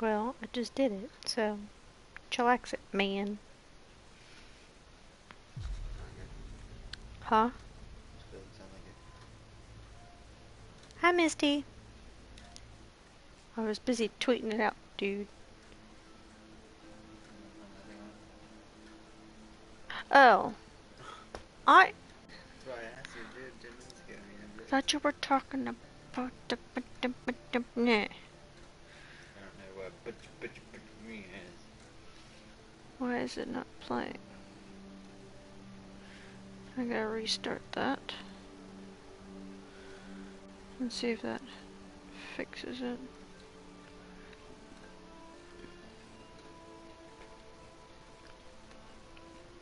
Well, I just did it, so chillax it, man. Huh? Doesn't sound like it. Hi, Misty. I was busy tweeting it out, dude. Oh. I That's why I asked you to do it 10 minutes ago. thought you were talking about the... I don't know what but me is. Why is it not playing? I gotta restart that. Let's see if that fixes it.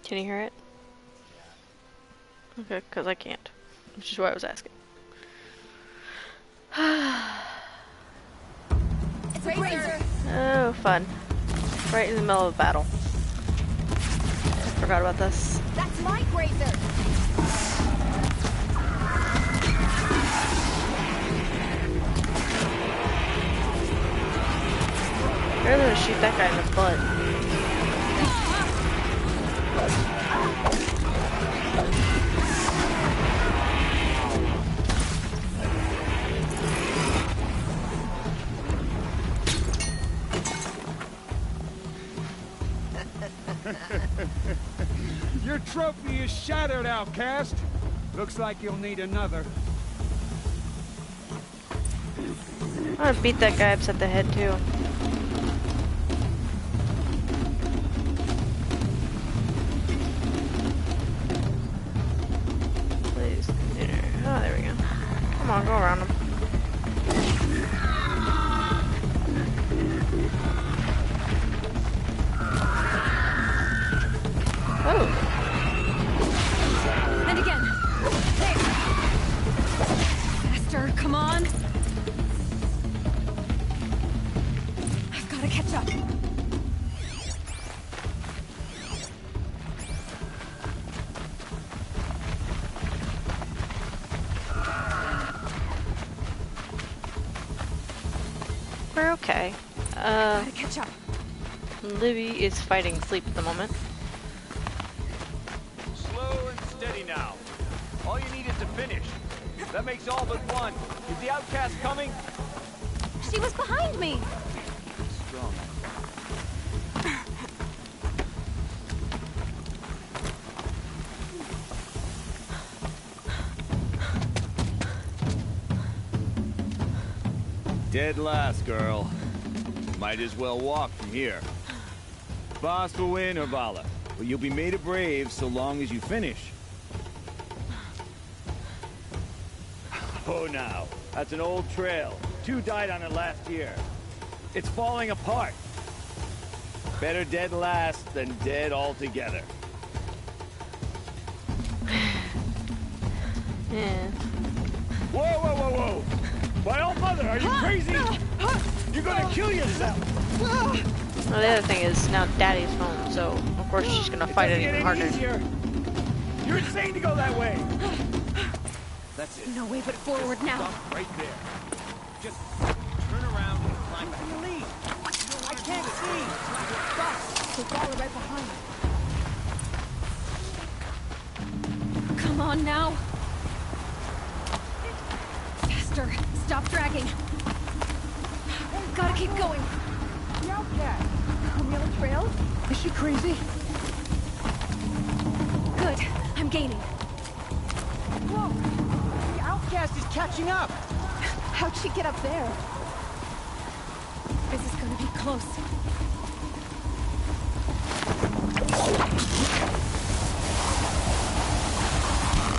Can you hear it? Yeah. Okay, because I can't. Which is why I was asking. It's a razor. Oh, fun. Right in the middle of a battle. Forgot about this. That's my razor. You're gonna shoot that guy in the butt. Your trophy is shattered, outcast. Looks like you'll need another. I'm gonna beat that guy upside the head too. Please. Oh, there we go. Come on, go around him. Oh. And again. There. Faster, come on. I've got to catch up. We're okay. Gotta catch up. Libby is fighting sleep at the moment. Slow and steady now. All you need is to finish. That makes all but one. Is the outcast coming? She was behind me. Strong. Dead last, girl. Might as well walk from here. Boss will win or Vala, but you'll be made a brave so long as you finish. Oh, now. That's an old trail. 2 died on it last year. It's falling apart. Better dead last than dead altogether. Yeah. Whoa, whoa, whoa, whoa! My old mother, are you crazy? You're gonna kill yourself! Well, the other thing is now Daddy's home, so of course she's gonna fight it even harder. Easier. You're insane to go that way! That's it. No way but forward now. Stop right there. Just turn around and climb back. Leave. I can't see. Stop. So Vala right behind. Come on now. Faster. Stop dragging. Gotta keep going. The outcast. On the other trail? Is she crazy? Good. I'm gaining. Whoa! The outcast is catching up. How'd she get up there? This is gonna be close.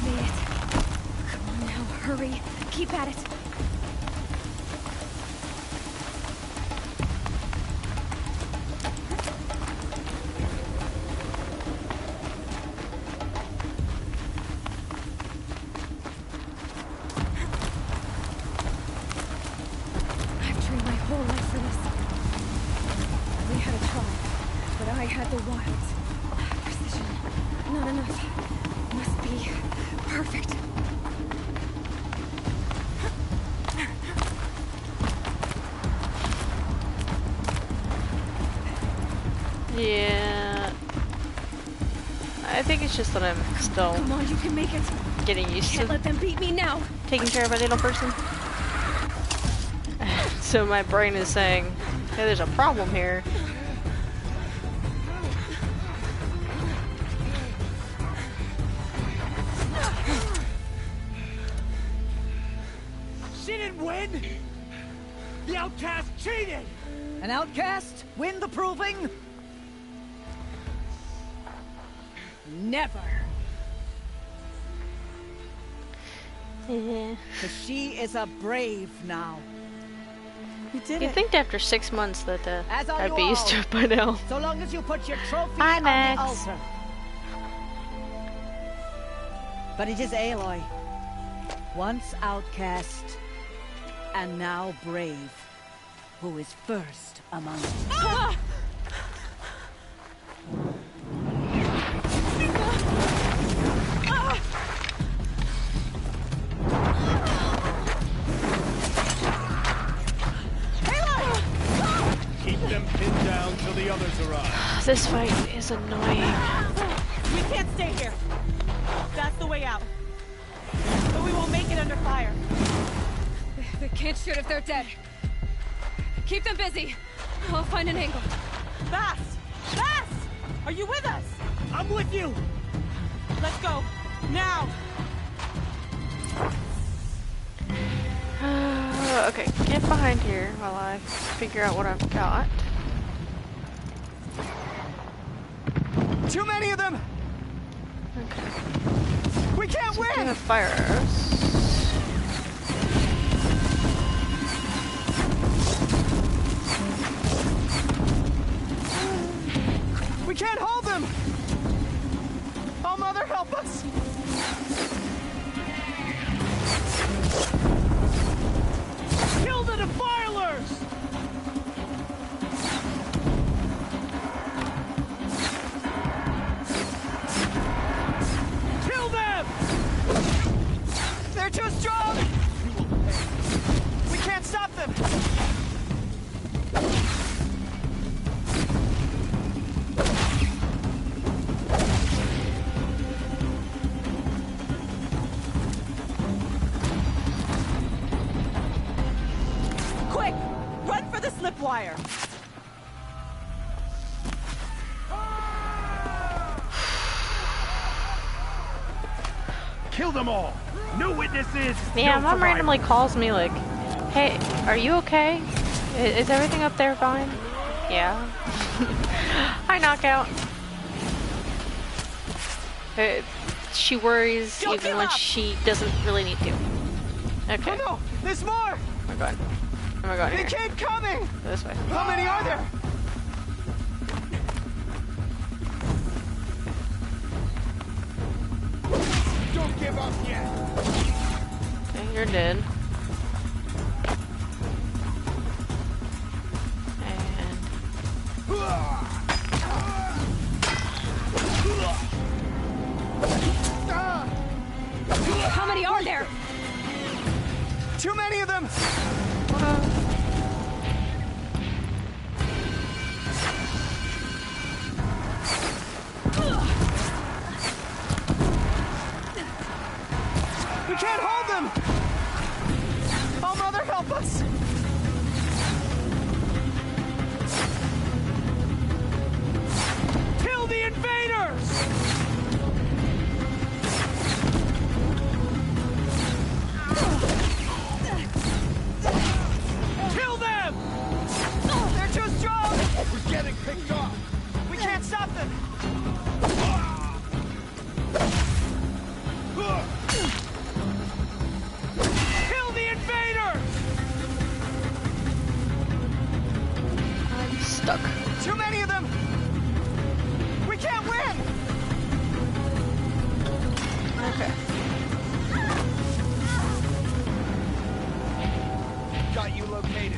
Made it. Come on now, hurry. Keep at it. I've trained my whole life for this. We had a tribe, but I had the wilds. Precision. Not enough. Must be perfect. I think it's just that I'm still Come on, you can make it. getting used Can't to let them beat me now. taking care of a little person. So my brain is saying, hey, there's a problem here. She didn't win! The outcast cheated! An outcast? Win the proving? Never. Yeah. 'Cause she is a brave now. We did You'd it. think after 6 months that As are I'd you be used all. to it by now. So long as you put your trophy Hi, on Max. the altar. But it is Aloy. Once outcast, and now brave, who is first among us. Ah! Keep them pinned down till the others arrive. This fight is annoying. We can't stay here. That's the way out. But we won't make it under fire. They can't shoot if they're dead. Keep them busy. I'll find an angle. Fast! Fast! Are you with us? I'm with you! Let's go. Now! Okay, get behind here while I figure out what I've got. Too many of them! Okay. We can't So I do win! have fire arrows. We can't hold them! Oh, Mother, help us! Kill the defilers! Kill them! They're too strong! We can't stop them! Quick! Run for the slip wire! Kill them all! No witnesses! Yeah, no Mom survivors. randomly calls me like, hey, are you okay? Is everything up there fine? Yeah. Hi, Knockout. She worries Don't even give when up. she doesn't really need to. Okay. Oh no! There's more! Oh my god. Oh my god, They here. keep coming! This way. How many are there? Don't give up yet! Okay, you're dead. And How many are there? Too many of them! We can't hold them! Oh, Mother, help us! Kill the invaders! Kill them! They're too strong! We're getting picked off! We can't stop them! Kill the invaders! I'm stuck. Too many of them! We can't win! Okay. Got you located.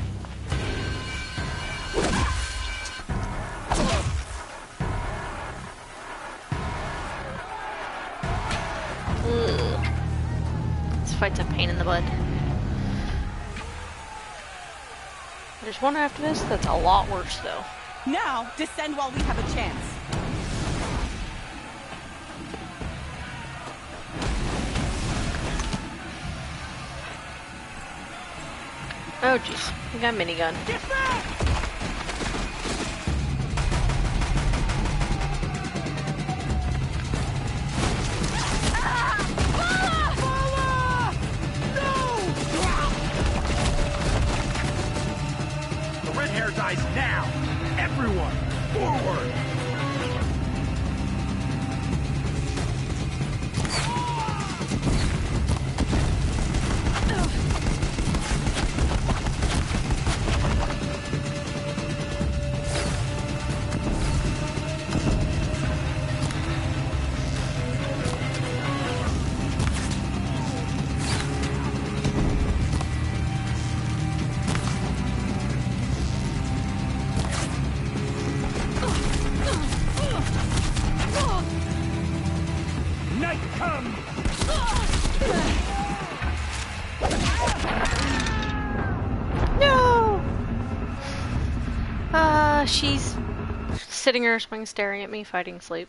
This fight's a pain in the butt. There's one after this that's a lot worse though. Now, descend while we have a chance. Oh jeez, we got a minigun. Get back! The red hair dies now! Everyone, forward! Night come! No! She's sitting in her swing staring at me, fighting sleep.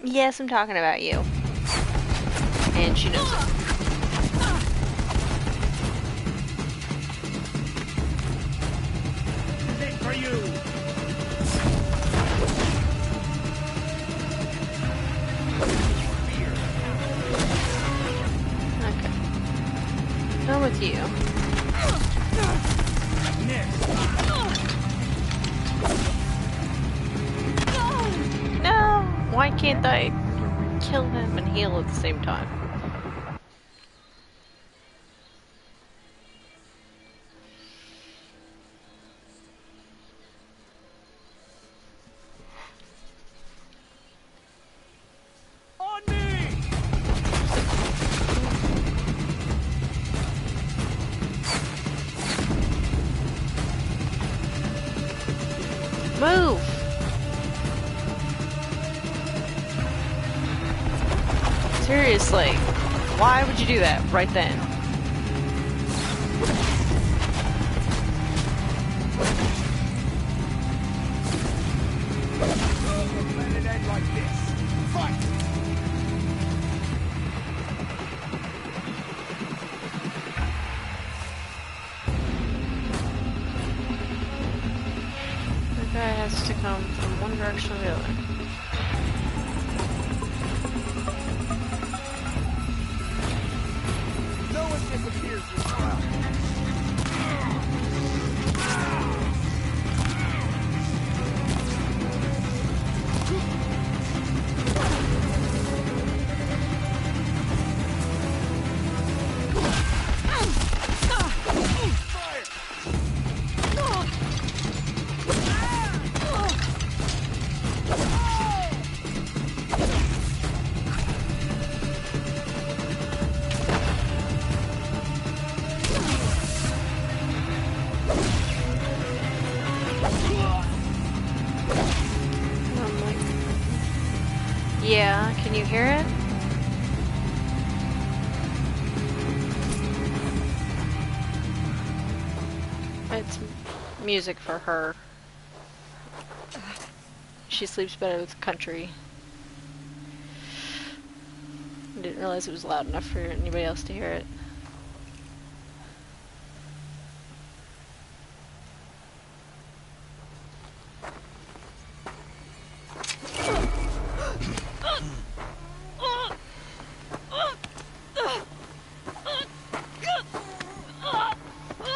Yes, I'm talking about you. And she knows it. This is for you! Okay. Done with you. No! Why can't I kill him and heal at the same time? On me! Move! Seriously, why would you do that right then? Let it end like this. Fight! The guy has to come from one direction or the other. No one disappears this well. I'm like, yeah, can you hear it? It's music for her. She sleeps better with country. I didn't realize it was loud enough for anybody else to hear it.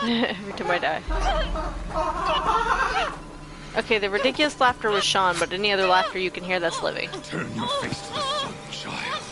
Every time I die. Okay, the ridiculous laughter was Sean, but any other laughter you can hear, that's Livy. Turn your face to the sun, child.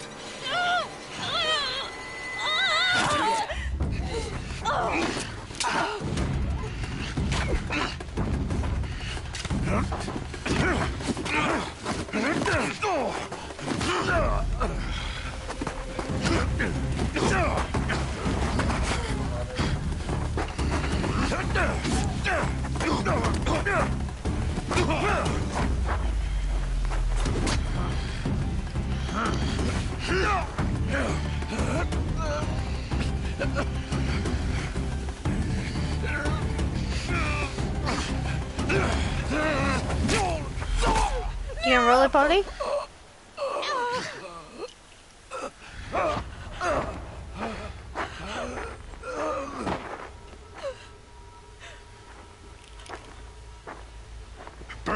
You gonna roll it, Pony?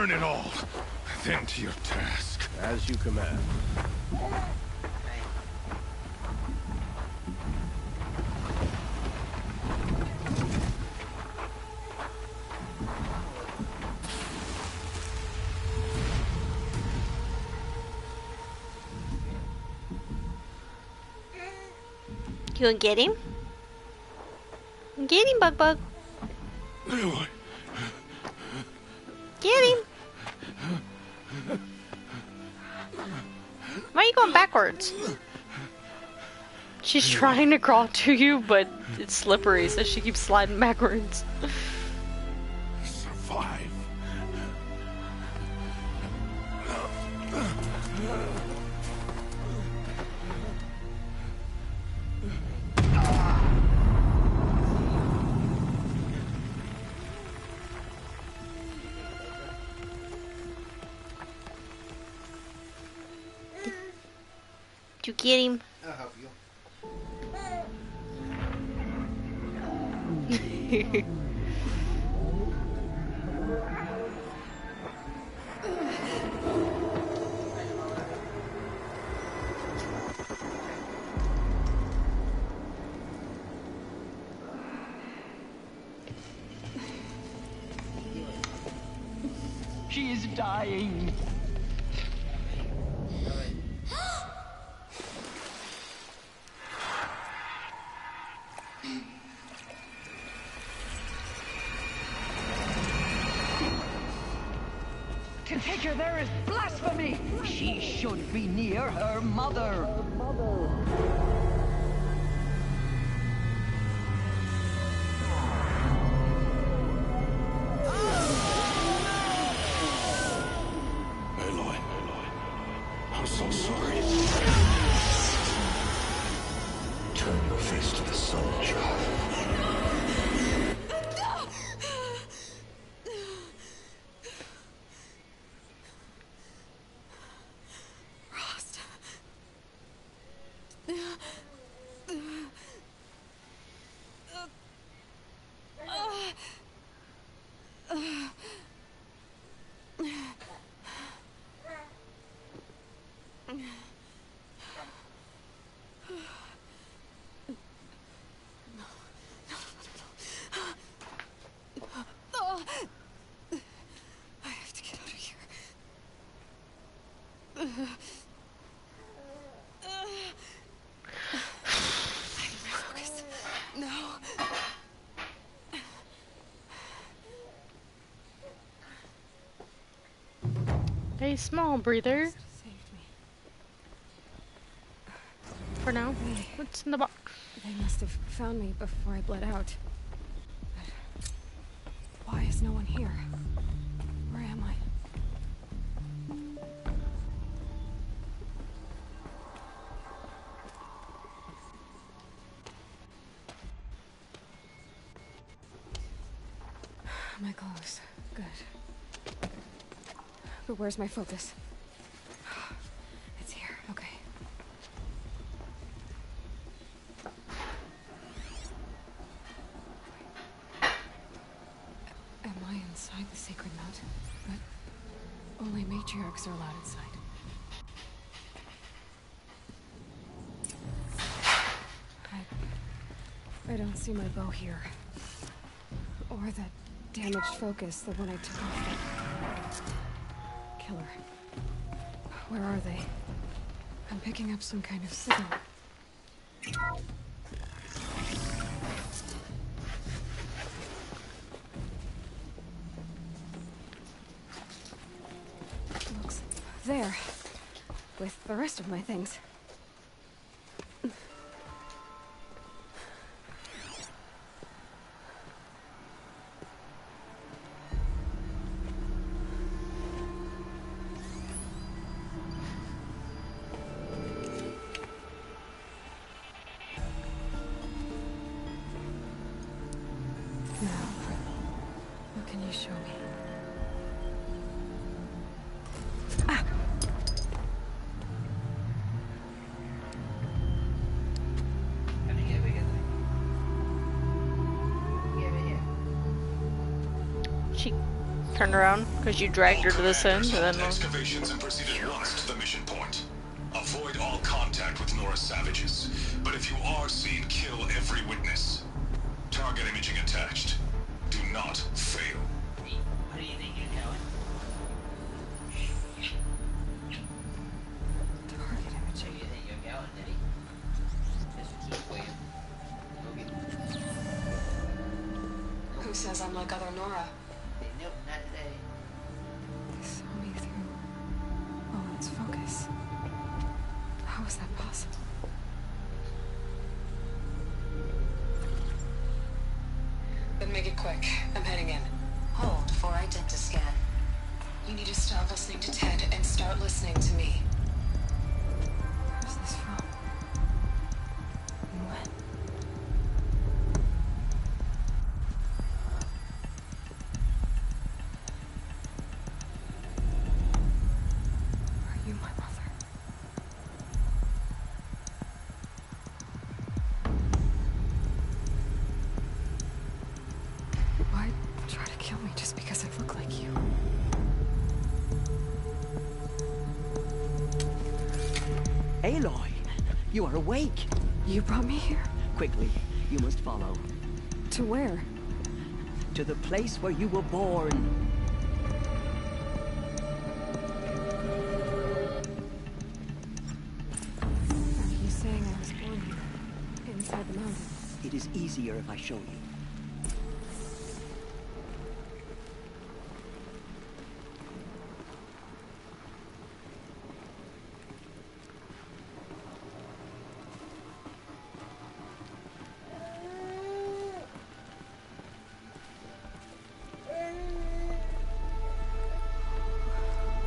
Burn it all. Then to your task. As you command. You gonna get him? Get him, Bug Bug. Aloy. Get him. Why are you going backwards? She's trying to crawl to you, but it's slippery, so she keeps sliding backwards. Survive. Did you get him? I'll help you. She is dying. To take her there is blasphemy! She should be near her mother. Aloy. I'm so sorry. Turn your face to the sun, child. I have to get out of here. I need my focus. No. A small breather. Saved me. For now. What's in the box? They must have found me before I bled out. But why is no one here? Where am I? My clothes. Good. But where's my focus? It's here. Okay. Am I inside the sacred mount? But only matriarchs are allowed inside. I don't see my bow here. Or that damaged focus, the one I took off the killer. Where are they? I'm picking up some kind of signal. Looks there, with the rest of my things. What can you show me? Ah! Turn around, because you dragged her to this end, and then... Excavations and proceeded once to the mission point. Avoid all contact with Nora's savages. But if you are seen, kill every witness. Target imaging attached. Do not fail. What do you think you're doing? Target imaging. Where do you think you're going, Diddy? There's a key for you. Who says I'm like other Nora? Nope, not today. They saw me through Owen's focus. How is that possible? Then make it quick. I'm heading in. Hold for identiscan. You need to stop listening to Ted and start listening to me. Where's this from? And when? Are you my mother? Why try to kill me just because I look like you? Aloy, you are awake. You brought me here? Quickly, you must follow. To where? To the place where you were born. Are you saying I was born here? Inside the mountain? It is easier if I show you.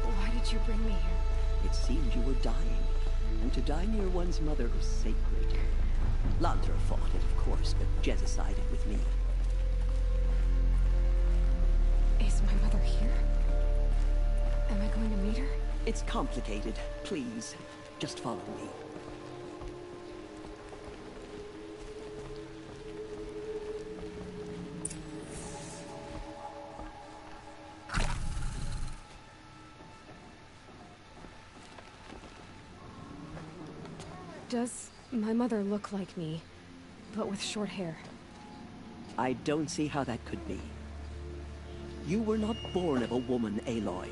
Why did you bring me here? It seemed you were dying, and to die near one's mother was sacred. Lantra fought it, of course, but Jezza sided with me. Is my mother here? Am I going to meet her? It's complicated. Please, just follow me. Does my mother look like me, but with short hair? I don't see how that could be. You were not born of a woman, Aloy.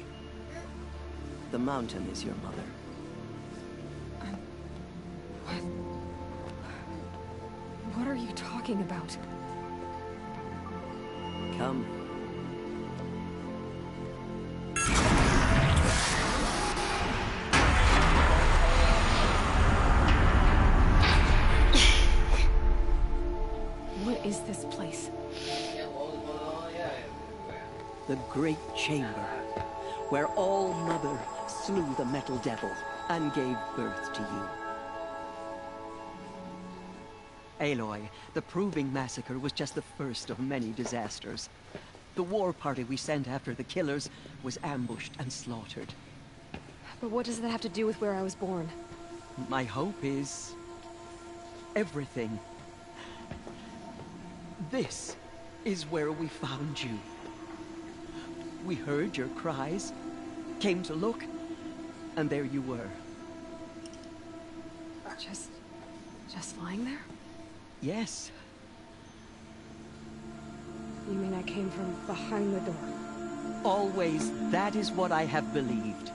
The mountain is your mother. What? What are you talking about? Come. What is this place? The Great Chamber, where All Mother slew the Metal Devil and gave birth to you. Aloy, the Proving Massacre was just the first of many disasters. The war party we sent after the killers was ambushed and slaughtered. But what does that have to do with where I was born? My hope is... everything. This is where we found you. We heard your cries, came to look, and there you were. Just lying there? Yes. You mean I came from behind the door? Always, that is what I have believed.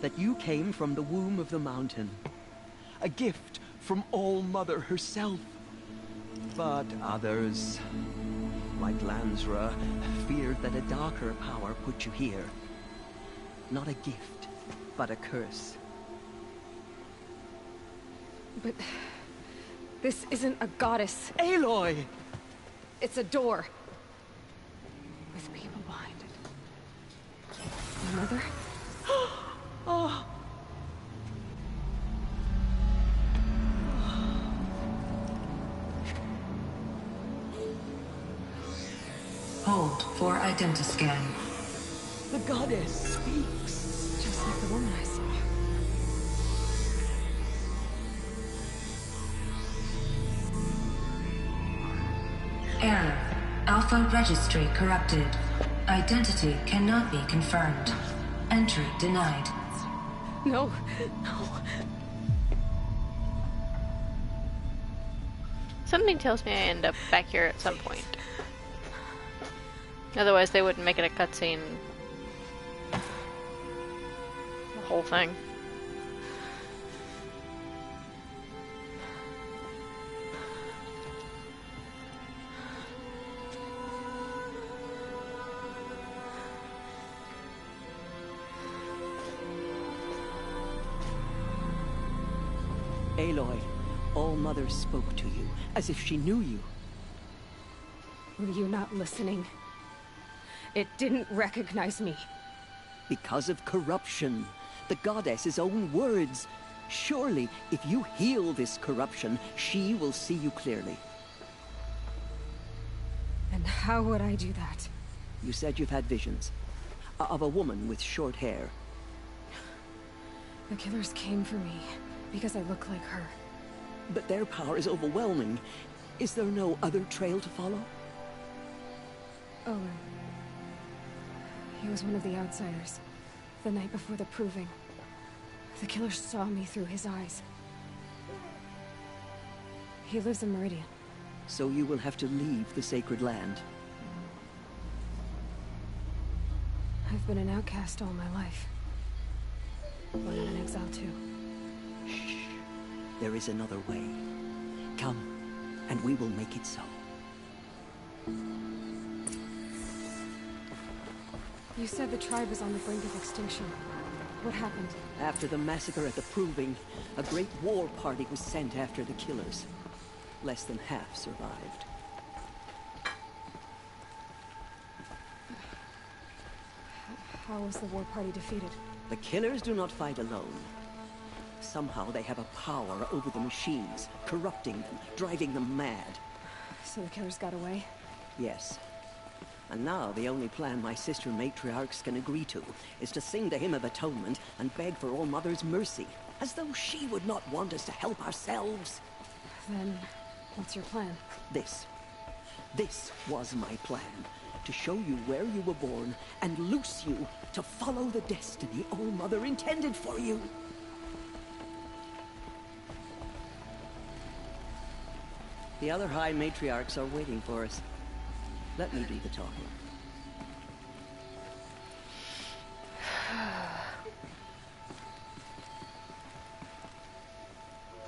That you came from the womb of the mountain. A gift from All Mother herself. But others, like Lansra, feared that a darker power put you here. Not a gift, but a curse. But... this isn't a goddess. Aloy! It's a door. With people behind it. My mother? Oh! Hold for identiscan. The goddess speaks. Just like the woman I saw. Error. Alpha registry corrupted. Identity cannot be confirmed. Entry denied. No, no. Something tells me I end up back here at some point. Otherwise they wouldn't make it a cutscene. The whole thing. Aloy, All-Mother spoke to you, as if she knew you. Were you not listening? It didn't recognize me. Because of corruption. The goddess's own words. Surely, if you heal this corruption, she will see you clearly. And how would I do that? You said you've had visions. Of a woman with short hair. The killers came for me because I look like her. But their power is overwhelming. Is there no other trail to follow? Owen. He was one of the outsiders. The night before the proving. The killer saw me through his eyes. He lives in Meridian. So you will have to leave the sacred land. I've been an outcast all my life. But I'm in exile too. Shh. There is another way. Come, and we will make it so. You said the tribe was on the brink of extinction. What happened? After the massacre at the Proving, a great war party was sent after the killers. Less than half survived. How was the war party defeated? The killers do not fight alone. Somehow they have a power over the machines, corrupting them, driving them mad. So the killers got away? Yes. And now the only plan my sister matriarchs can agree to is to sing the Hymn of Atonement and beg for All-Mother's mercy, as though she would not want us to help ourselves. Then, what's your plan? This was my plan. To show you where you were born and loose you to follow the destiny All-Mother intended for you. The other High Matriarchs are waiting for us. Let me do the talking.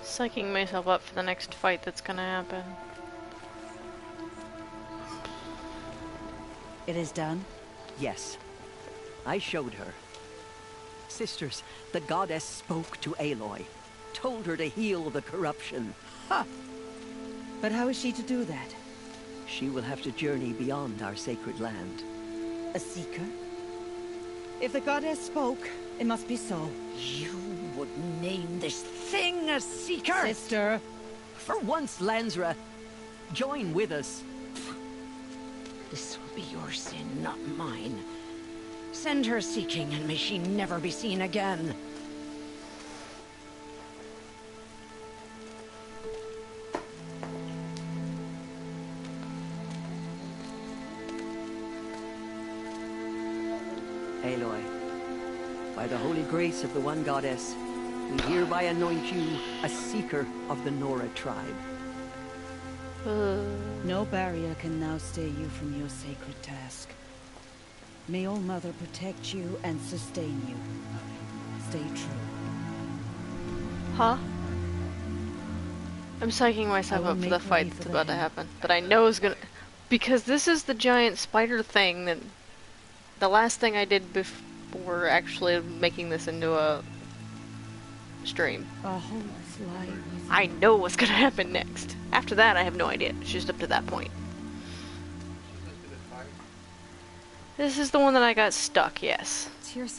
Psyching myself up for the next fight that's gonna happen. It is done? Yes. I showed her. Sisters, the goddess spoke to Aloy. Told her to heal the corruption. Ha! But how is she to do that? She will have to journey beyond our sacred land. A seeker? If the goddess spoke, it must be so. You would name this thing a seeker? Sister! For once, Lansra, join with us. This will be your sin, not mine. Send her seeking, and may she never be seen again. Aloy, by the holy grace of the one goddess, we hereby anoint you a seeker of the Nora tribe. No barrier can now stay you from your sacred task. May All-Mother protect you and sustain you. Stay true. Huh? I'm psyching myself up for the fight that's about to happen. That I know is gonna... Because this is the giant spider thing that... The last thing I did before actually making this into a stream. A whole life. I know what's gonna happen next. After that, I have no idea. It's just up to that point. This is the one that I got stuck, yes.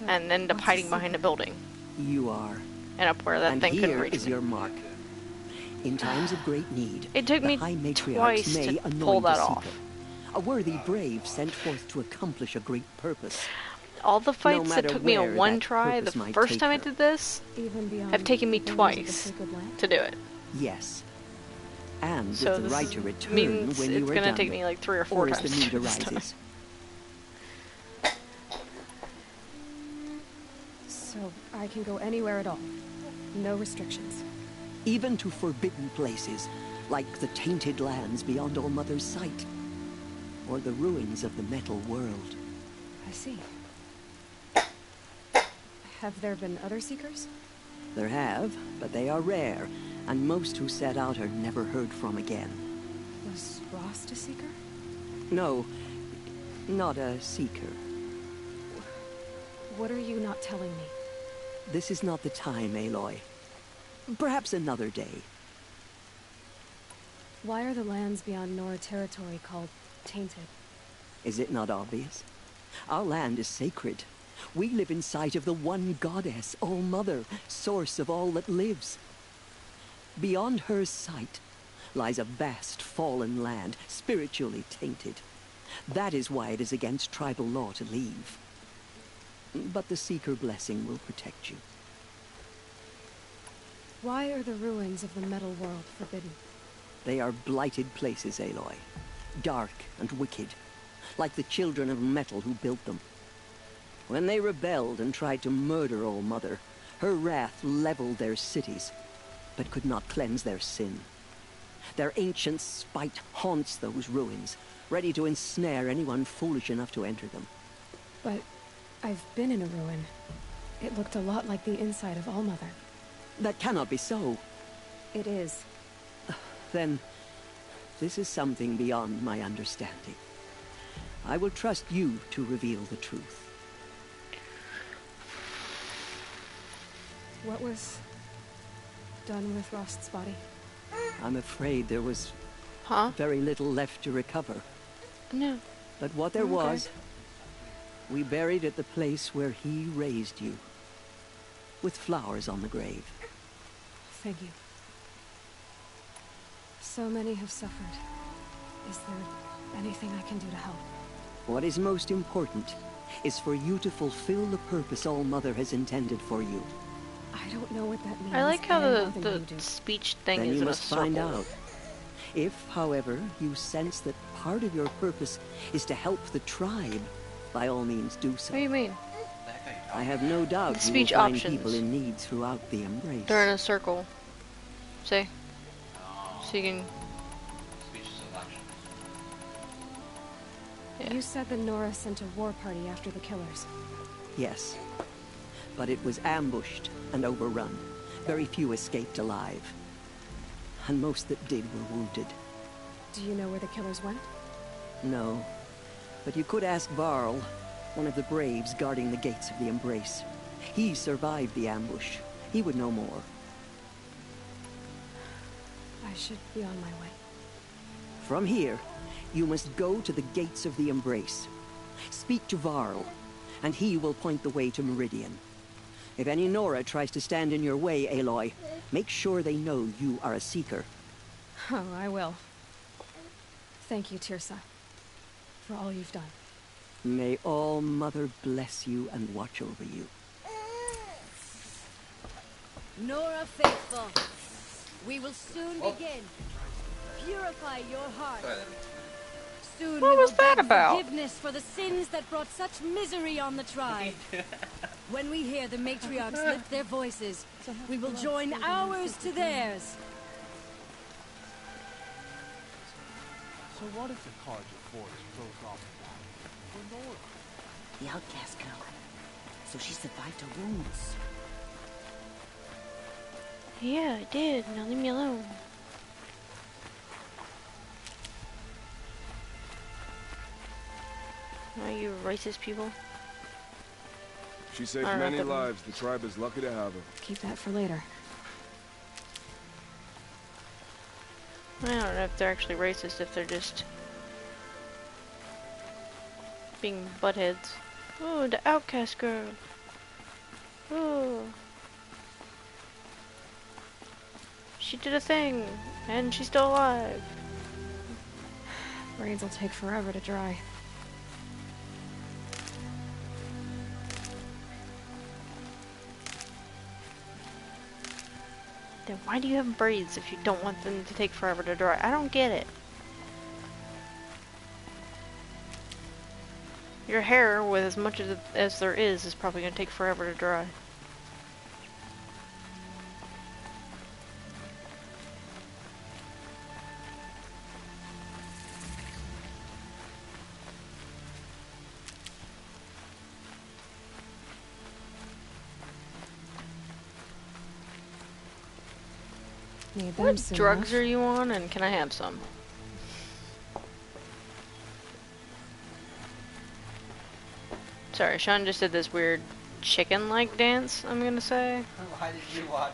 And ended up hiding behind a building. You are. And up where that thing couldn't reach me. And here is your mark. In times of great need, it took me twice to pull that off. A worthy brave sent forth to accomplish a great purpose. All the fights that took me a one try, the first time I did this, have taken me twice to do it. Yes. And so with the right to return means when you it's are gonna done, take me like 3 or 4 or times. as the need arises. So I can go anywhere at all. No restrictions. Even to forbidden places, like the tainted lands beyond All Mother's sight, or the ruins of the metal world. I see. Have there been other Seekers? There have, but they are rare, and most who set out are never heard from again. Was Rost a Seeker? No, not a Seeker. What are you not telling me? This is not the time, Aloy. Perhaps another day. Why are the lands beyond Nora territory called tainted? Is it not obvious? Our land is sacred. We live in sight of the one goddess, All Mother, source of all that lives. Beyond her sight lies a vast fallen land, spiritually tainted. That is why it is against tribal law to leave. But the Seeker blessing will protect you. Why are the ruins of the metal world forbidden? They are blighted places, Aloy. Dark and wicked, like the children of metal who built them. When they rebelled and tried to murder All Mother, her wrath leveled their cities, but could not cleanse their sin. Their ancient spite haunts those ruins, ready to ensnare anyone foolish enough to enter them. But I've been in a ruin. It looked a lot like the inside of All Mother. That cannot be so. It is. Then, this is something beyond my understanding. I will trust you to reveal the truth. What was done with Rost's body? I'm afraid there was very little left to recover. No. But what there was, we buried at the place where he raised you, with flowers on the grave. Thank you. So many have suffered. Is there anything I can do to help? What is most important is for you to fulfill the purpose All Mother has intended for you. I don't know what that means. I like how the speech thing then is you in must a circle. find out. If, however, you sense that part of your purpose is to help the tribe, by all means do so. What do you mean? I have no doubt The you will speech find options. people in need throughout the Embrace. They're in a circle. See? So you can... You said that Nora sent a war party after the killers. Yes, but it was ambushed and overrun. Very few escaped alive. And most that did were wounded. Do you know where the killers went? No, but you could ask Varl, one of the braves guarding the gates of the Embrace. He survived the ambush. He would know more. I should be on my way. From here, you must go to the gates of the Embrace. Speak to Varl, and he will point the way to Meridian. If any Nora tries to stand in your way, Aloy, make sure they know you are a Seeker. Oh, I will. Thank you, Tirsa, for all you've done. May All Mother bless you and watch over you. Nora faithful, we will soon begin. Purify your heart. Soon What we was will that beg about? forgiveness for the sins that brought such misery on the tribe. When we hear the matriarchs lift their voices, we will join ours to theirs. So what if the Carja Force closed off for Nora? The outcast girl. So she survived her wounds. Yeah, I did. Now leave me alone. Are you racist people? She saved Alright, many then. lives. The tribe is lucky to have her. Keep that for later. I don't know if they're actually racist, if they're just being buttheads. Oh, the outcast girl. Oh. She did a thing, and she's still alive. Brains will take forever to dry. Then why do you have braids if you don't want them to take forever to dry? I don't get it. Your hair, with as much as there is probably going to take forever to dry. Need them What soon drugs enough. are you on, and can I have some? Sorry, Sean just did this weird chicken-like dance, I'm gonna say. Why did you watch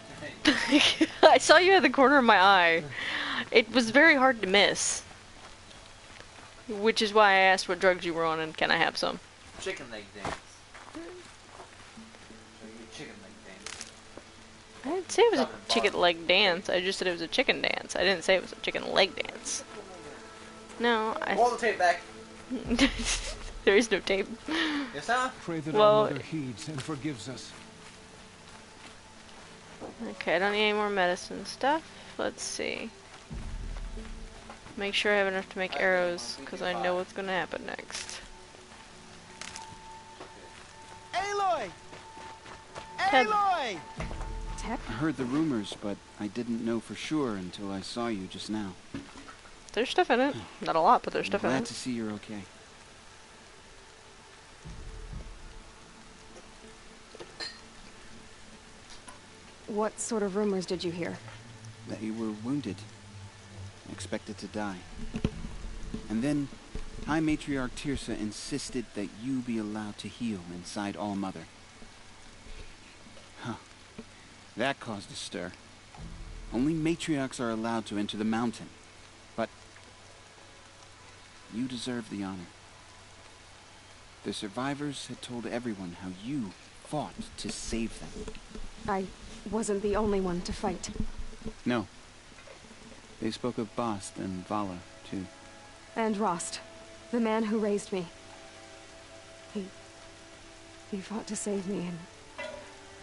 me? I saw you at the corner of my eye. It was very hard to miss. Which is why I asked what drugs you were on and can I have some. Chicken leg dance. Chicken leg dance. I didn't say it was a chicken leg dance, I just said it was a chicken dance. I didn't say it was a chicken leg dance. No, I... Roll the tape back. There is no tape. Yes, sir? Pray that Well, our mother heeds and forgives us. okay, I don't need any more medicine stuff. Let's see. Make sure I have enough to make arrows, because I know what's going to happen next. Aloy! Ted. Aloy! I heard the rumors, but I didn't know for sure until I saw you just now. There's stuff in it. Not a lot, but there's stuff in Glad it. to see you're okay. What sort of rumors did you hear? That you were wounded. Expected to die. And then, High Matriarch Tirsa insisted that you be allowed to heal inside All-Mother. Huh. That caused a stir. Only matriarchs are allowed to enter the mountain. But you deserve the honor. The survivors had told everyone how you fought to save them. I wasn't the only one to fight. No. They spoke of Bast and Vala, too. And Rost, the man who raised me. He fought to save me, and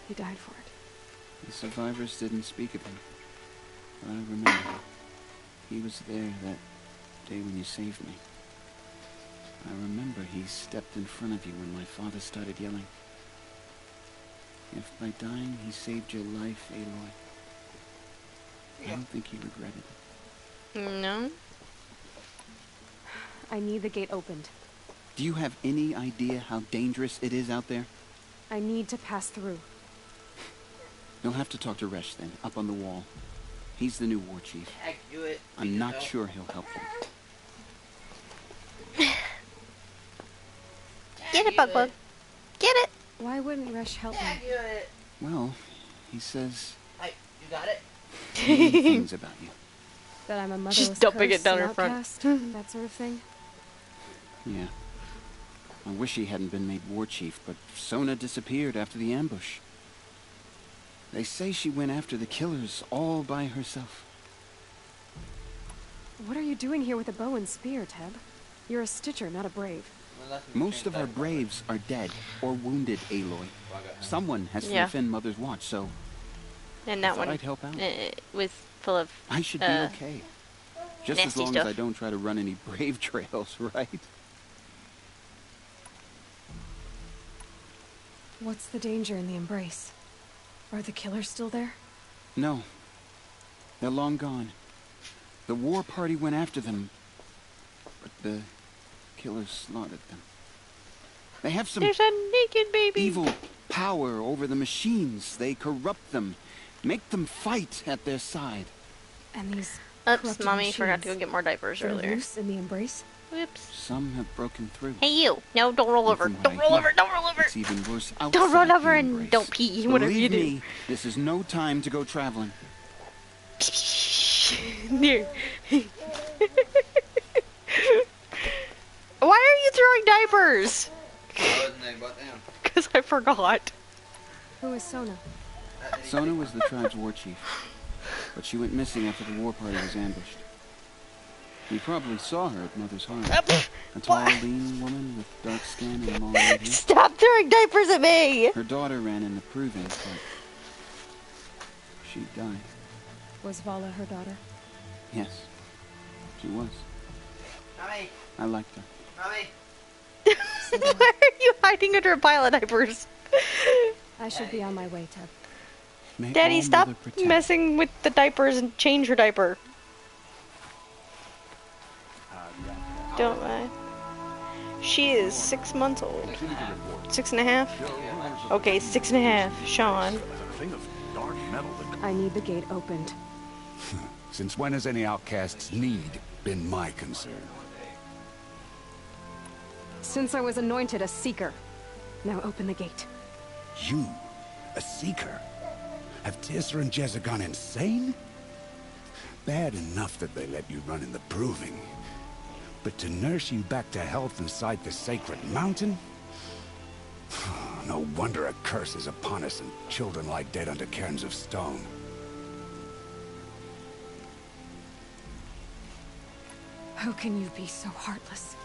he died for it. The survivors didn't speak of him. But I remember. He was there that day when you saved me. I remember he stepped in front of you when my father started yelling. If by dying he saved your life, Aloy, I don't think he regretted it. No. I need the gate opened. Do you have any idea how dangerous it is out there? I need to pass through. You'll have to talk to Resh then, up on the wall. He's the new war chief. Heck, do it. I'm not sure he'll help you. Get it, Bug Bug. Get it! Why wouldn't Resh help me? Do it. Well, he says Hey, you got it? many things about you. That I'm a motherless She's dumping curse, it down an her front. outcast, that sort of thing. Yeah. I wish he hadn't been made war chief, but Sona disappeared after the ambush. They say she went after the killers all by herself. What are you doing here with a bow and spear, Teb? You're a Stitcher, not a brave. Most of our braves are dead or wounded, Aloy. Someone has to defend Mother's Watch, so And that I thought one I'd help out. was full of I should be okay. Just as nasty long stuff. as I don't try to run any brave trails, right? What's the danger in the embrace? Are the killers still there? No. They're long gone. The war party went after them, but the killers slaughtered them. They have some There's a naked baby. evil power over the machines. They corrupt them, make them fight at their side. And these Oops, corrupted Mommy forgot to go machines, get more diapers they're earlier. loose in the embrace? Whoops. Some have broken through. Hey you! No, don't roll over. From what Don't I roll hear, over. Don't roll over. It's even worse outside Don't roll over the and embrace. don't pee. Whatever you Believe do. me, this is no time to go traveling. Here. Why are you throwing diapers? Because I forgot. Who is Sona? Sona was the tribe's war chief, but she went missing after the war party was ambushed. You probably saw her at Mother's Heart. A tall, lean woman with dark skin and long red hair. Stop throwing diapers at me! Her daughter ran in the proving, but she died. Was Vala her daughter? Yes, she was. Mommy! I liked her. Mommy! Why are you hiding under a pile of diapers? I should be on my way, Teb. May Daddy, all stop Mother protect. messing with the diapers and change your diaper. Don't lie. She is 6 months old. 6.5? Okay, 6.5. Sean. I need the gate opened. Since when has any outcast's need been my concern? Since I was anointed a seeker. Now open the gate. You? A seeker? Have Tissa and Jezza gone insane? Bad enough that they let you run in the proving. But to nurse you back to health inside the sacred mountain? No wonder a curse is upon us and children lie dead under cairns of stone. How can you be so heartless?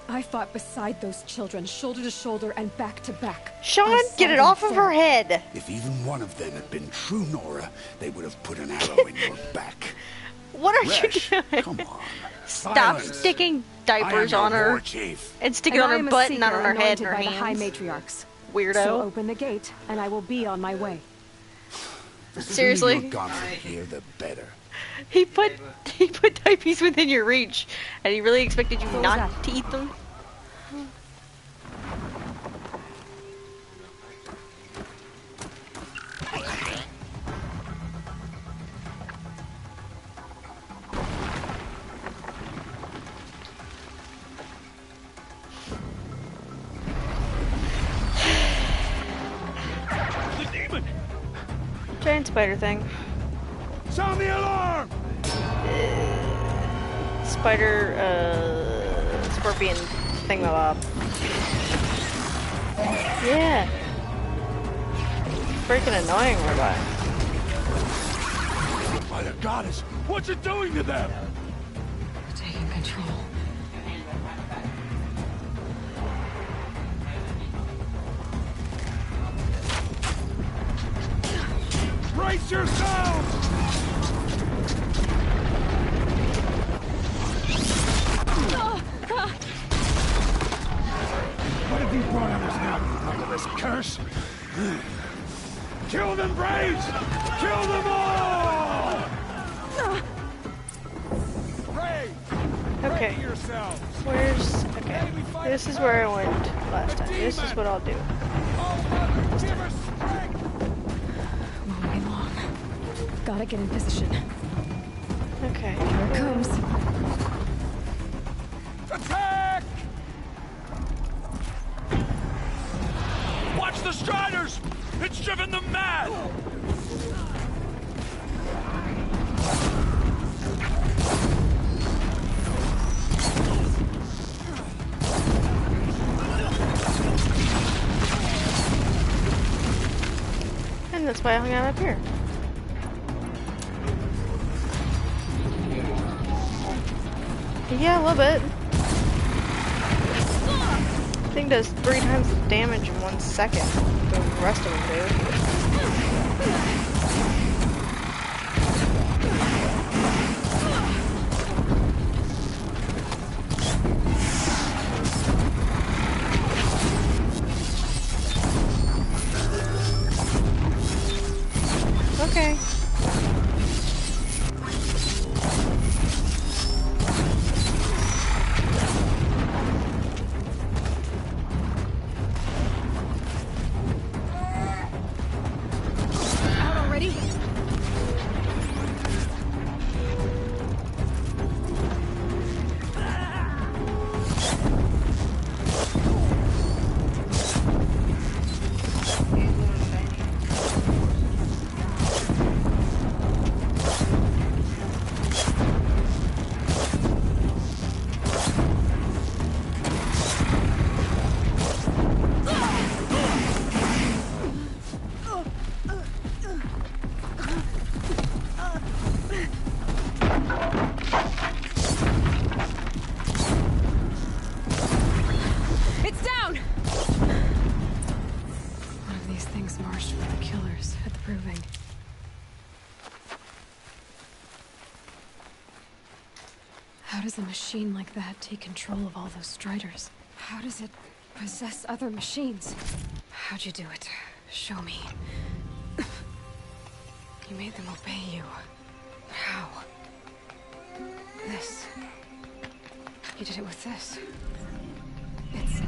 I fought beside those children, shoulder to shoulder and back to back. Sean, get it off of her head! If even one of them had been true Nora, they would have put an arrow in your back. What are Resh, you doing? come on. Stop Silence. sticking diapers I am on your her war chief. and stick it on her butt, not on her head and her by the high hands. matriarchs. Weirdo. So open the gate, and I will be on my way. Seriously? The sooner you're gone from here, the better. He put diapers within your reach, and he really expected you not to eat them? The demon! Giant spider thing. Sound the alarm! Spider, scorpion thingamabob. Yeah. Freaking annoying robot. By the goddess, what's it doing to them? Taking control. Brace yourselves! What have you brought on us now, you this curse? Kill them, Braves! Kill them all! Okay. Where's... Okay. This is where I went last time. This is what I'll do. Won't be long. Gotta get in position. Okay. Here it comes. Attack! Watch the Striders! It's driven them mad! And that's why I hung out up here. Yeah, a little bit. Thing does 3 times the damage in 1 second. The rest of them do. Okay. Out already? It's down! One of these things marched with the killers at the proving. How does a machine like that take control of all those Striders? How does it possess other machines? How'd you do it? Show me. You made them obey you. How? This. You did it with this. It's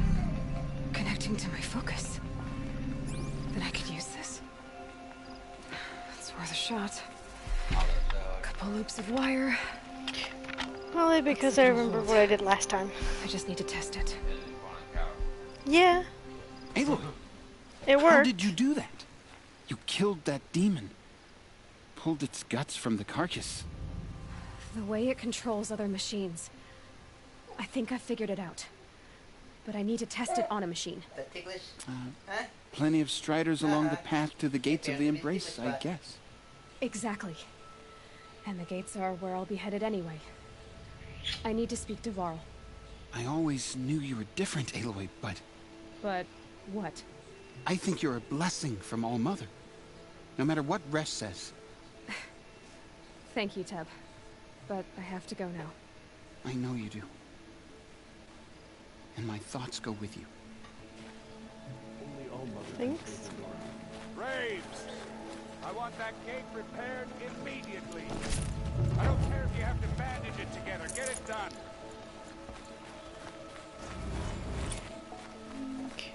connecting to my focus. Then I could use this. It's worth a shot. Could Multiple loops of wire. Probably because I remember what I did last time. I just need to test it. Yeah. Aloy! It worked. How did you do that? You killed that demon. Pulled its guts from the carcass. The way it controls other machines. I think I figured it out. But I need to test it on a machine. Plenty of striders along the path to the gates of the Embrace, I guess. Exactly. And the gates are where I'll be headed anyway. I need to speak to Varl. I always knew you were different, Aloy, but... But what? I think you're a blessing from All Mother. No matter what Resh says. Thank you, Teb. But I have to go now. I know you do. And my thoughts go with you. Thanks. Braves! I want that gate repaired immediately. I don't care if you have to bandage it together. Get it done. Okay.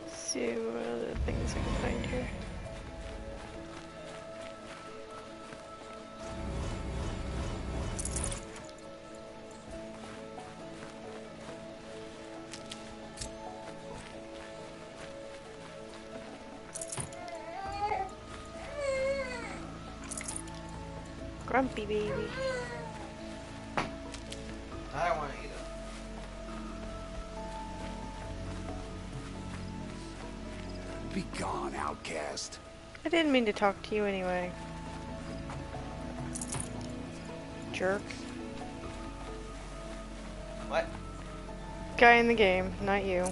Let's see what other things I can find here. Grumpy baby. I don't want to eat it. Be gone, outcast. I didn't mean to talk to you anyway. Jerk. What? Guy in the game, not you.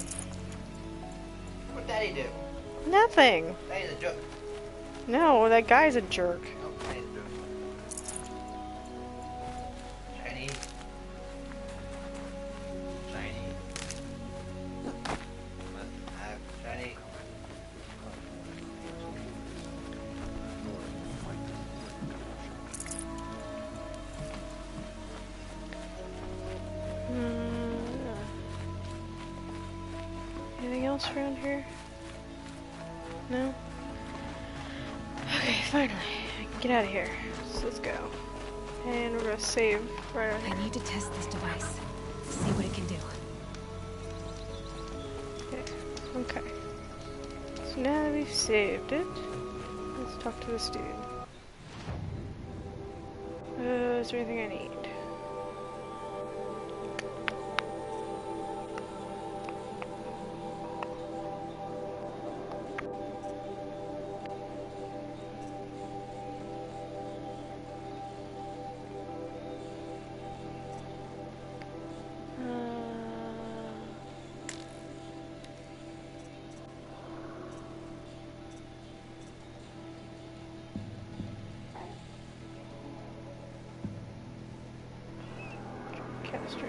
What'd Daddy do? Nothing. Daddy's a jerk. No, that guy's a jerk. No, Daddy's a jerk. Shiny. Shiny. Must have shiny. Anything else around here? No? Okay, finally. I can get out of here. So let's go. And we're gonna save right on here. I need to test this device. See what it can do. Okay. So now that we've saved it, let's talk to this dude. Is there anything I need? Caster.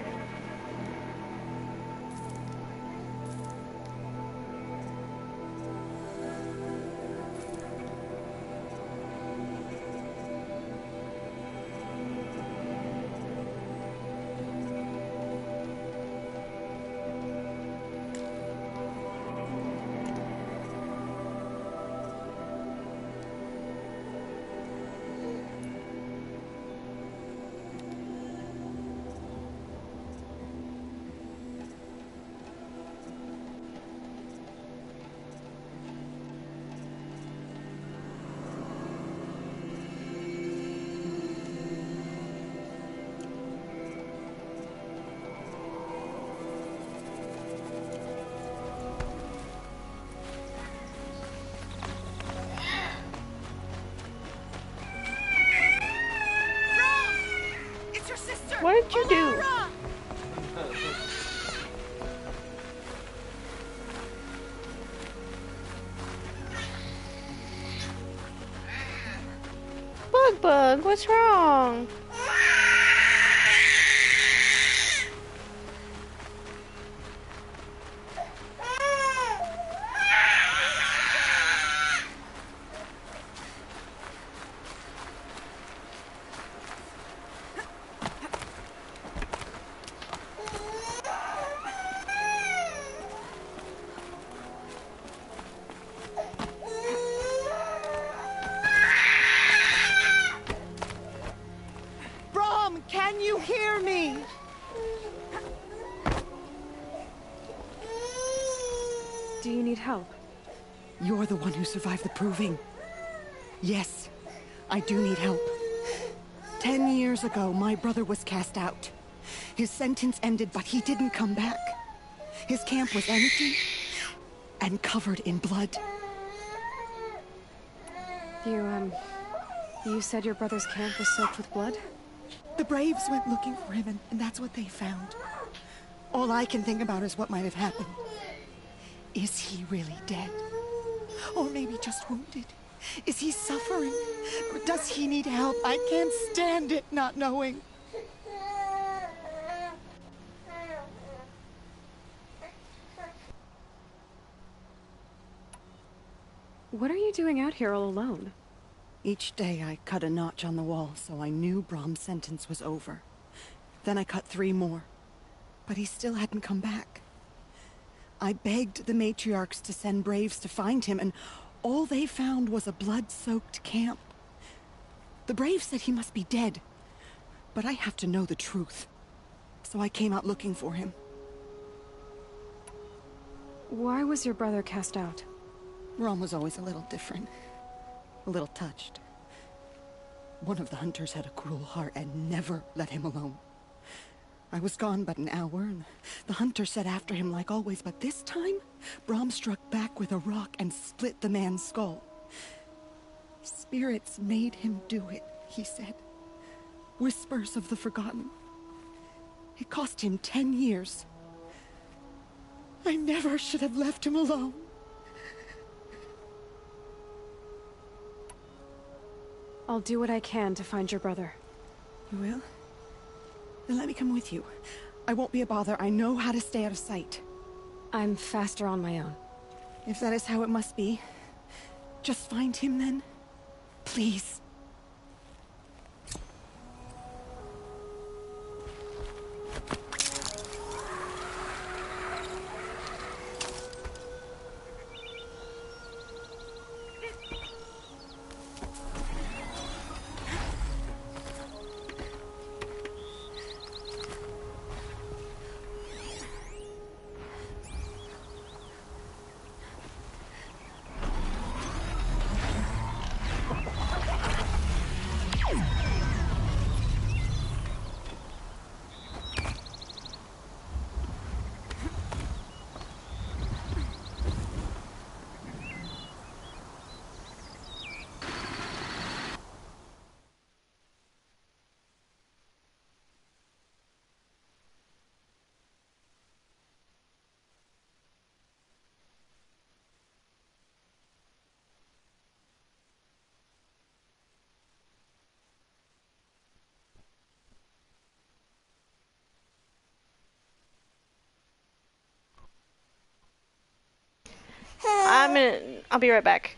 What did you do? Bug, what's wrong? Do you need help? You're the one who survived the proving. Yes, I do need help. 10 years ago, my brother was cast out. His sentence ended, but he didn't come back. His camp was empty and covered in blood. You said your brother's camp was soaked with blood? The Braves went looking for him, and that's what they found. All I can think about is what might have happened. Is he really dead? Or maybe just wounded? Is he suffering? Or does he need help? I can't stand it not knowing. What are you doing out here all alone? Each day I cut a notch on the wall, so I knew Brahm's sentence was over. Then I cut 3 more, but he still hadn't come back. I begged the matriarchs to send Braves to find him, and all they found was a blood-soaked camp. The Braves said he must be dead, but I have to know the truth. So I came out looking for him. Why was your brother cast out? Brahm was always a little different. A little touched. One of the hunters had a cruel heart and never let him alone. I was gone but an hour, and the hunter set after him like always, but this time, Brahm struck back with a rock and split the man's skull. Spirits made him do it, he said. Whispers of the forgotten. It cost him 10 years. I never should have left him alone. I'll do what I can to find your brother. You will? Then let me come with you. I won't be a bother. I know how to stay out of sight. I'm faster on my own. If that is how it must be, just find him then. Please. I'll be right back.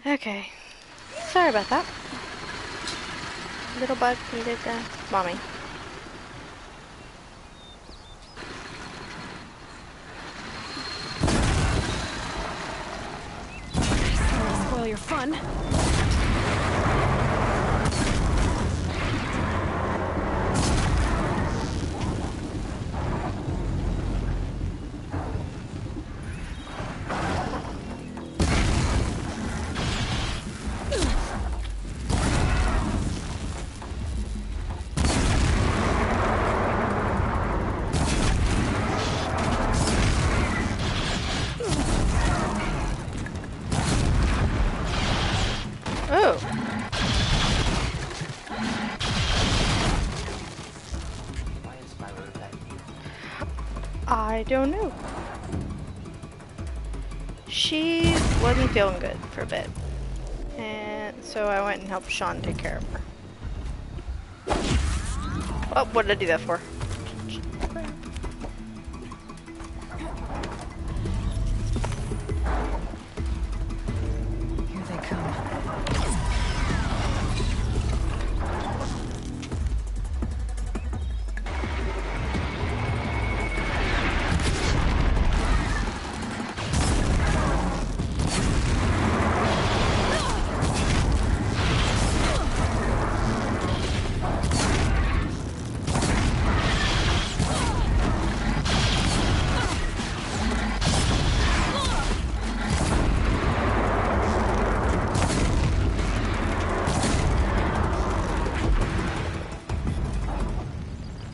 Okay. Sorry about that. Little bug needed mommy. Sorry to spoil your fun. Oh. Why is my road back here? I don't know. She wasn't feeling good for a bit. And so I went and helped Sean take care of her. Oh, what did I do that for? Here they come.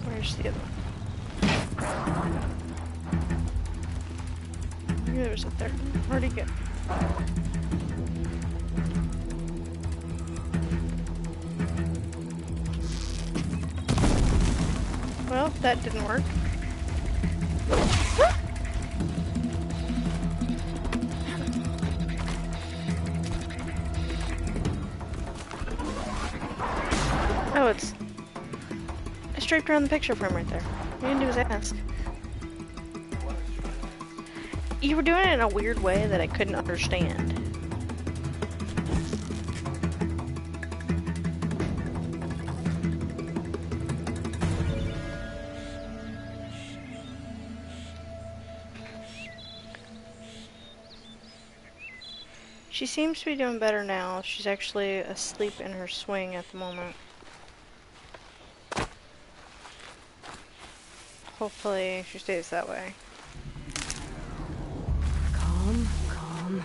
Where's the other one? I knew there was a third one. Where'd he go? Well, that didn't work. Oh, it's... I straight around the picture frame right there. All you didn't do was ask. You were doing it in a weird way that I couldn't understand. She seems to be doing better now. She's actually asleep in her swing at the moment. Hopefully she stays that way. Calm, calm.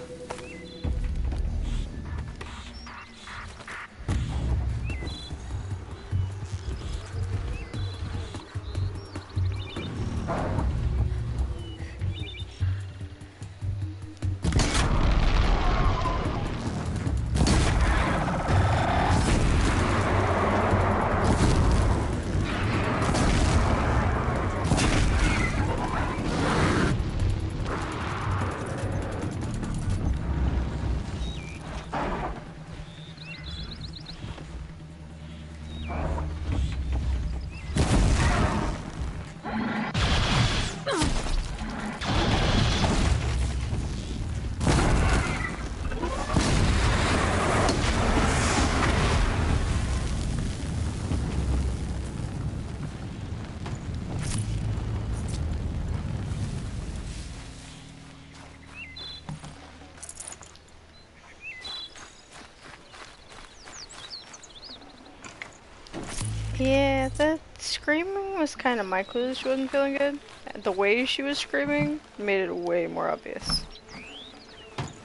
Yeah, the screaming was kind of my clue she wasn't feeling good. The way she was screaming made it way more obvious.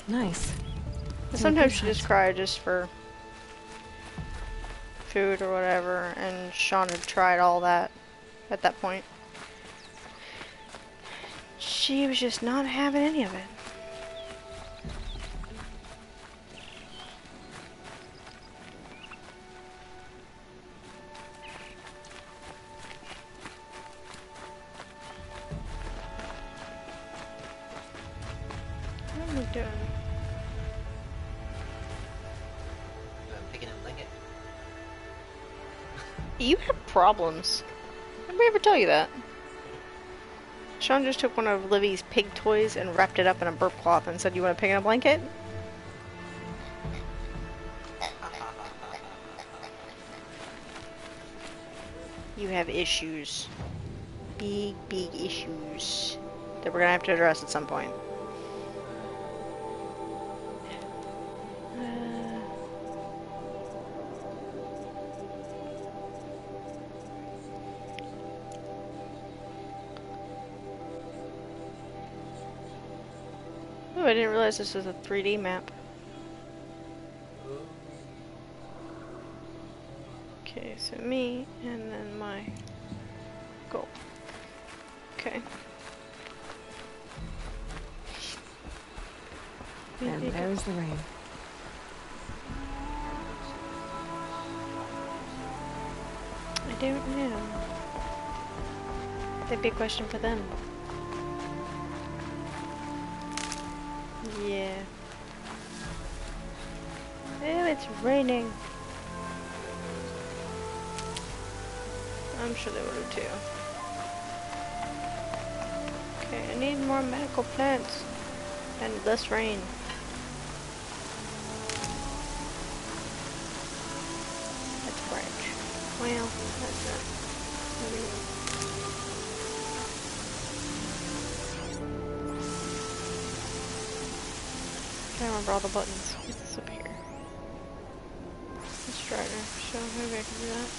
Nice. Sometimes she just cried just for food or whatever, and Sean had tried all that at that point. She was just not having any of it. What am I doing? I'm picking up blanket. You have problems. Did we ever tell you that? Sean just took one of Livy's pig toys and wrapped it up in a burp cloth and said, "You want to pick in a blanket?" You have issues. Big, big issues that we're gonna have to address at some point. Oh, I didn't realize this was a 3D map. Okay, so me, and then my goal. Okay. And there's the rain. I don't know. That'd be a question for them. Yeah. Oh, it's raining. I'm sure they would have too. Okay, I need more medical plants and less rain. That's branch. Well, that's not. I can't remember all the buttons. Get this up here. Let's try to show maybe I can do that.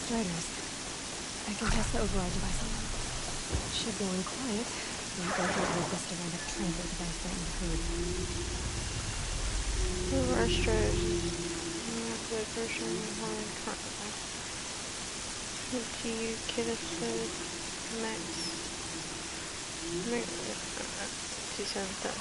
Striders. I can test the override device on them. Should go in quiet. Then go through this to wind up transit device right in the hood. Override striders. Activate version behind currently. GPU kit episode max. Max. 273.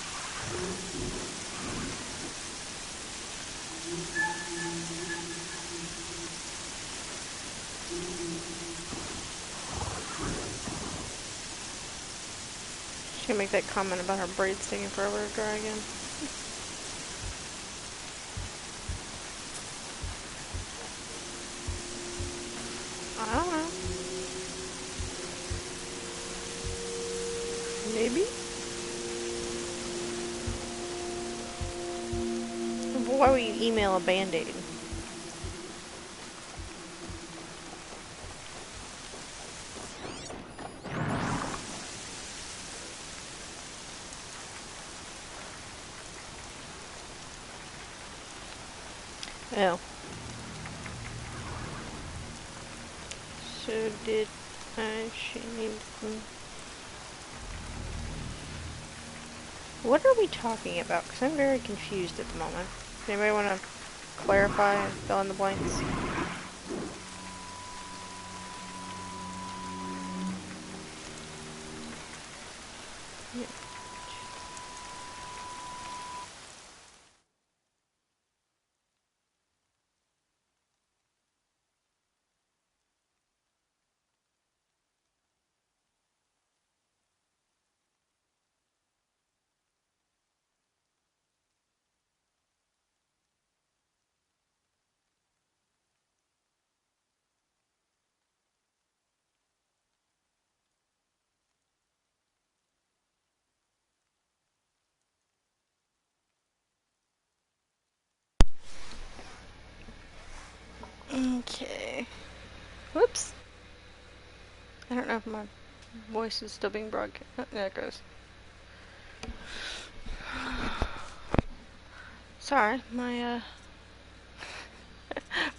She's gonna make that comment about her braids taking forever to dry again. I don't know. Maybe? Why would you email a band-aid? Oh. So did she need them? What are we talking about? Because I'm very confused at the moment. Anybody want to clarify and fill in the blanks? Yeah. Okay. Whoops. I don't know if my voice is still being broadcast. Oh, there it goes. Sorry, my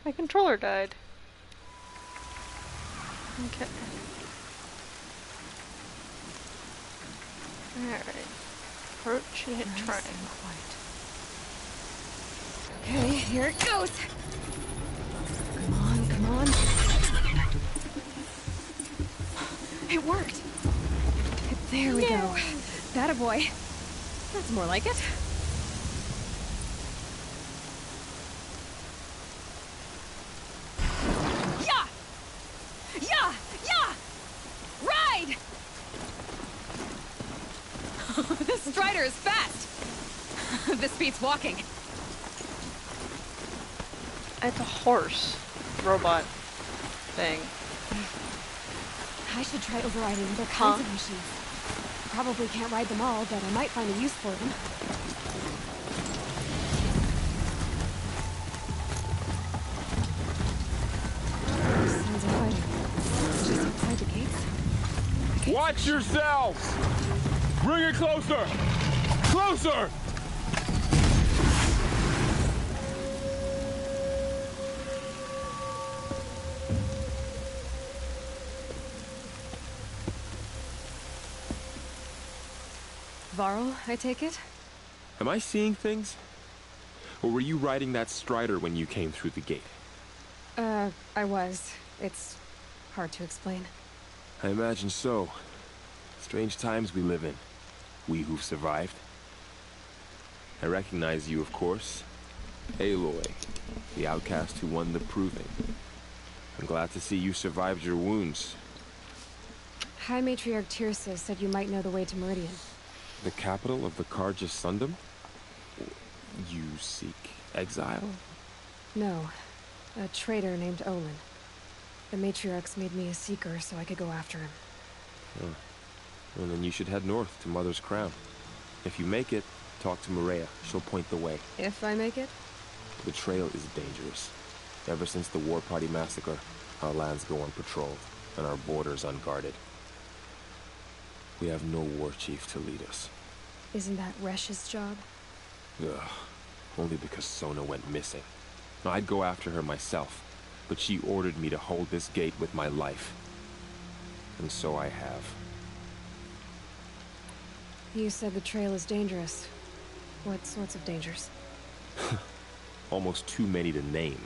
my controller died. Okay. Alright. Approach and hit try. Okay, here it goes. Come on, come on. It worked. There we go. That a boy. That's more like it. Yeah! Yeah! Yeah! Ride! This Strider is fast. This beats walking. It's a horse robot thing. I should try overriding other kinds of machines. Probably can't ride them all, but I might find a use for them. Watch yourselves! Bring it closer! Closer! Varl, I take it? Am I seeing things? Or were you riding that strider when you came through the gate? I was. It's hard to explain. I imagine so. Strange times we live in. We who've survived. I recognize you, of course. Aloy, the outcast who won the proving. I'm glad to see you survived your wounds. High Matriarch Tirsa said you might know the way to Meridian. The capital of the Carja Sundom? You seek exile? No. A traitor named Olin. The Matriarchs made me a seeker so I could go after him. Oh. Well, then you should head north to Mother's Crown. If you make it, talk to Maria. She'll point the way. If I make it? The trail is dangerous. Ever since the War Party massacre, our lands go unpatrolled, and our borders unguarded. We have no war chief to lead us. Isn't that Resh's job? Ugh. Only because Sona went missing. I'd go after her myself, but she ordered me to hold this gate with my life. And so I have. You said the trail is dangerous. What sorts of dangers? Almost too many to name.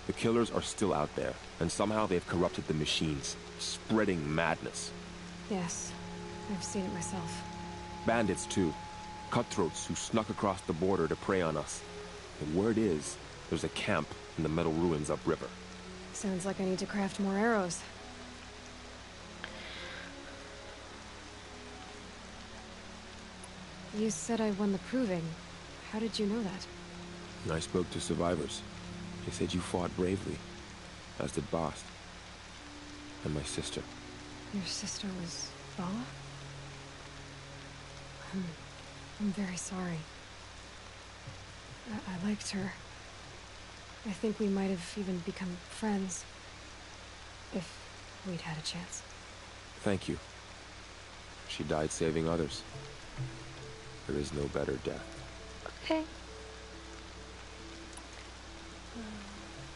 The killers are still out there, and somehow they've corrupted the machines, spreading madness. Yes, I've seen it myself. Bandits, too. Cutthroats who snuck across the border to prey on us. The word is, there's a camp in the metal ruins upriver. Sounds like I need to craft more arrows. You said I won the proving. How did you know that? I spoke to survivors. They said you fought bravely, as did Bast. And my sister. Your sister was Vala? I'm very sorry. I liked her. I think we might have even become friends. If we'd had a chance. Thank you. She died saving others. There is no better death. Okay.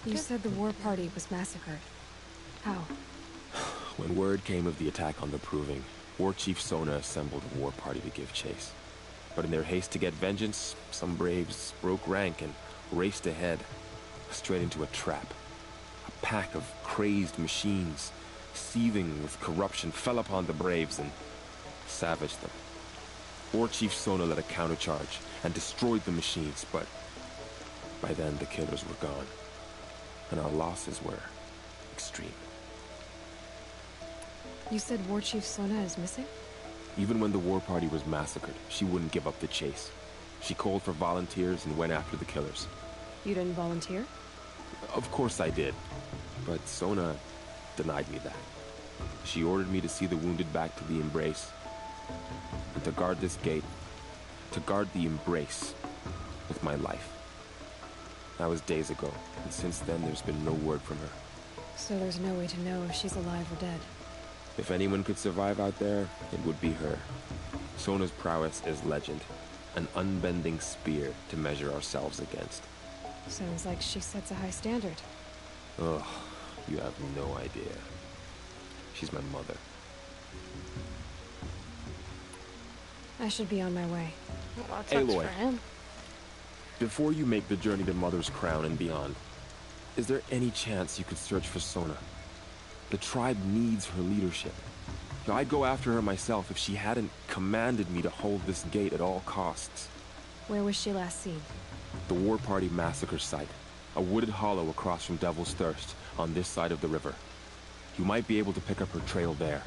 You said the war party was massacred. How? When word came of the attack on the Proving, War Chief Sona assembled a war party to give chase. But in their haste to get vengeance, some braves broke rank and raced ahead, straight into a trap. A pack of crazed machines, seething with corruption, fell upon the braves and savaged them. War Chief Sona led a countercharge and destroyed the machines, but by then the killers were gone, and our losses were extreme. You said War Chief Sona is missing? Even when the war party was massacred, she wouldn't give up the chase. She called for volunteers and went after the killers. You didn't volunteer? Of course I did, but Sona denied me that. She ordered me to see the wounded back to the Embrace, and to guard this gate, to guard the Embrace with my life. That was days ago, and since then there's been no word from her. So there's no way to know if she's alive or dead. If anyone could survive out there, it would be her. Sona's prowess is legend, an unbending spear to measure ourselves against. Sounds like she sets a high standard. Ugh, you have no idea. She's my mother. I should be on my way. Well, that sucks Aloy, for him. before you make the journey to Mother's Crown and beyond, is there any chance you could search for Sona? The tribe needs her leadership. I'd go after her myself if she hadn't commanded me to hold this gate at all costs. Where was she last seen? The War Party massacre site. A wooded hollow across from Devil's Thirst, on this side of the river. You might be able to pick up her trail there.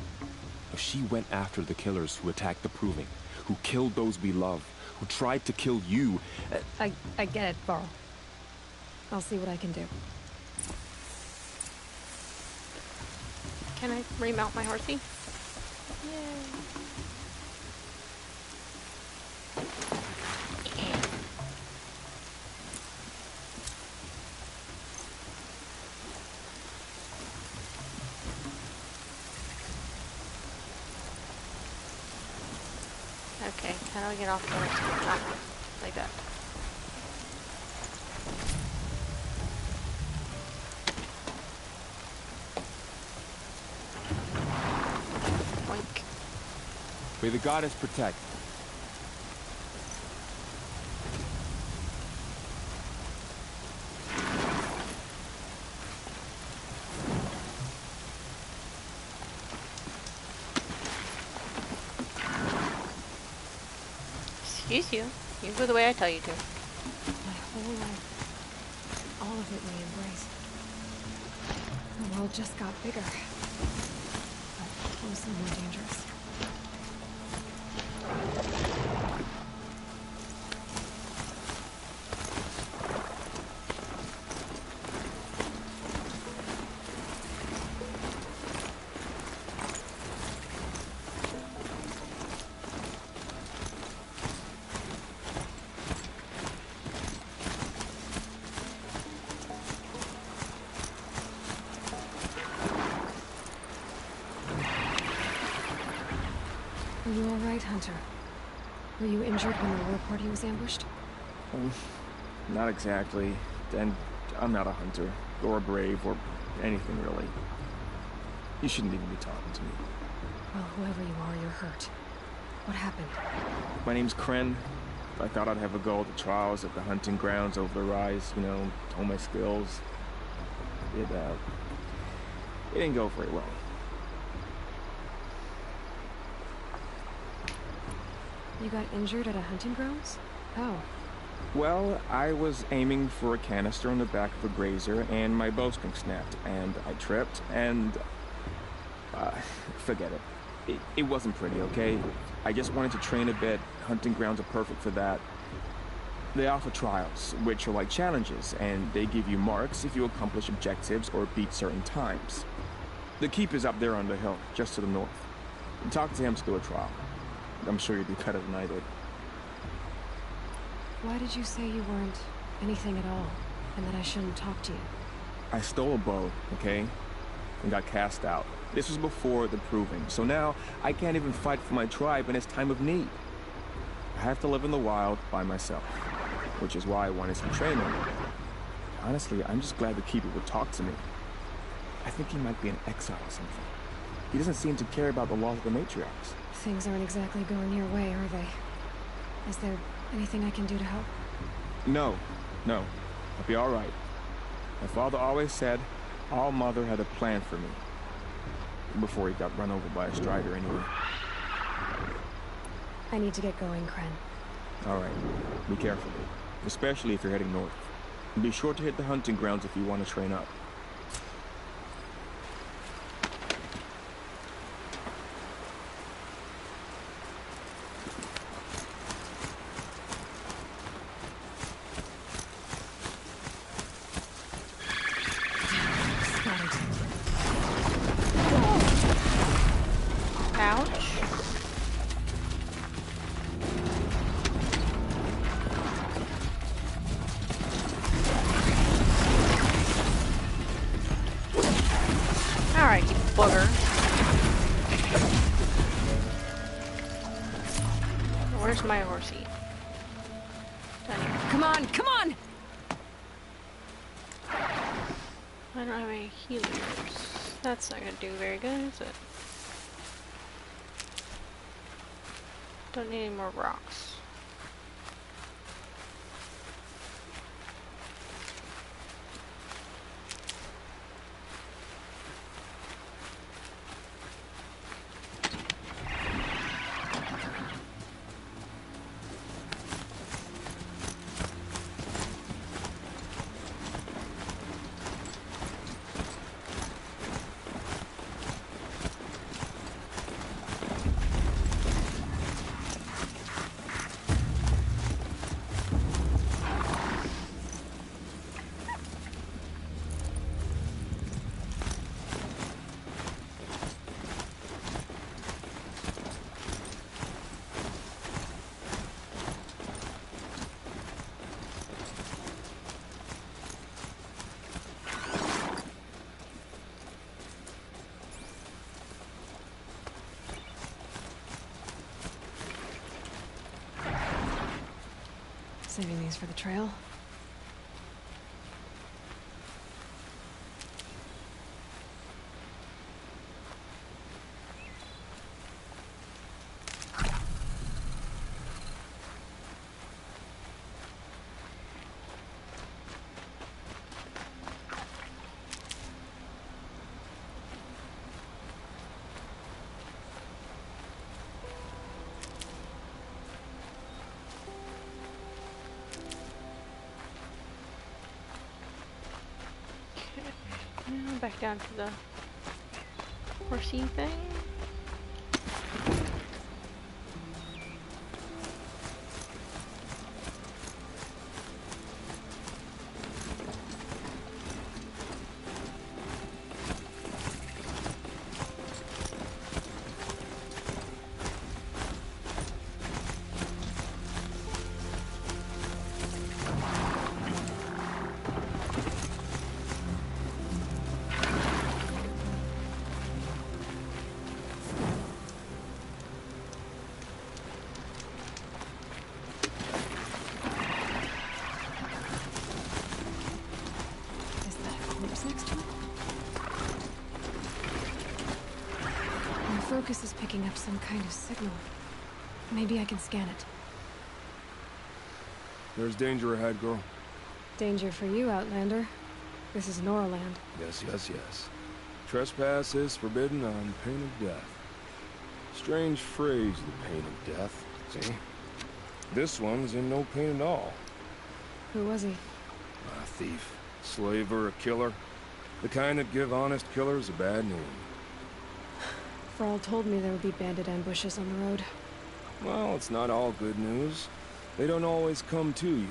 She went after the killers who attacked the Proving, who killed those we love, who tried to kill you. I get it, Varl. I'll see what I can do. Can I remount my horsey? Okay, how do I get off the next one? Ah, like that. Boink. May the goddess protect. Excuse you. You go the way I tell you to. My whole life. All of it we embrace. The world just got bigger. But mostly more dangerous. Are you alright, Hunter? Were you injured when the war party was ambushed? Not exactly. And I'm not a hunter, or a brave, or anything really. You shouldn't even be talking to me. Well, whoever you are, you're hurt. What happened? My name's Kren. I thought I'd have a go at the trials at the hunting grounds over the rise, you know, hone my skills. It didn't go very well. You got injured at a hunting grounds? Oh. Well, I was aiming for a canister on the back of a grazer, and my bowstring snapped, and I tripped, and... forget it. It wasn't pretty, okay? I just wanted to train a bit. Hunting grounds are perfect for that. They offer trials, which are like challenges, and they give you marks if you accomplish objectives or beat certain times. The keep is up there on the hill, just to the north. Talk to him to do a trial. I'm sure you'd be better than I did. Why did you say you weren't anything at all, and that I shouldn't talk to you? I stole a bow, okay? And got cast out. This was before the proving, so now I can't even fight for my tribe in its time of need. I have to live in the wild by myself, which is why I wanted some training. Honestly, I'm just glad the keeper would talk to me. I think he might be in exile or something. He doesn't seem to care about the laws of the matriarchs. Things aren't exactly going your way, are they? Is there anything I can do to help? No. I'll be all right. My father always said All Mother had a plan for me. Before he got run over by a strider, anyway. I need to get going, Kren. All right. Be careful, especially if you're heading north. And be sure to hit the hunting grounds if you want to train up. Alright, you bugger. Where's my horsey? Come on, come on! I don't have any healers. That's not gonna do very good, is it? Don't need any more rocks. Saving these for the trail. Now back down to the horsey thing. Focus is picking up some kind of signal. Maybe I can scan it. There's danger ahead, girl. Danger for you, Outlander. This is Noraland. Yes, yes, yes. Trespass is forbidden on pain of death. Strange phrase, the pain of death. See? This one's in no pain at all. Who was he? A thief, slaver, a killer. The kind that give honest killers a bad name. Thrall told me there would be bandit ambushes on the road. Well, it's not all good news. They don't always come to you.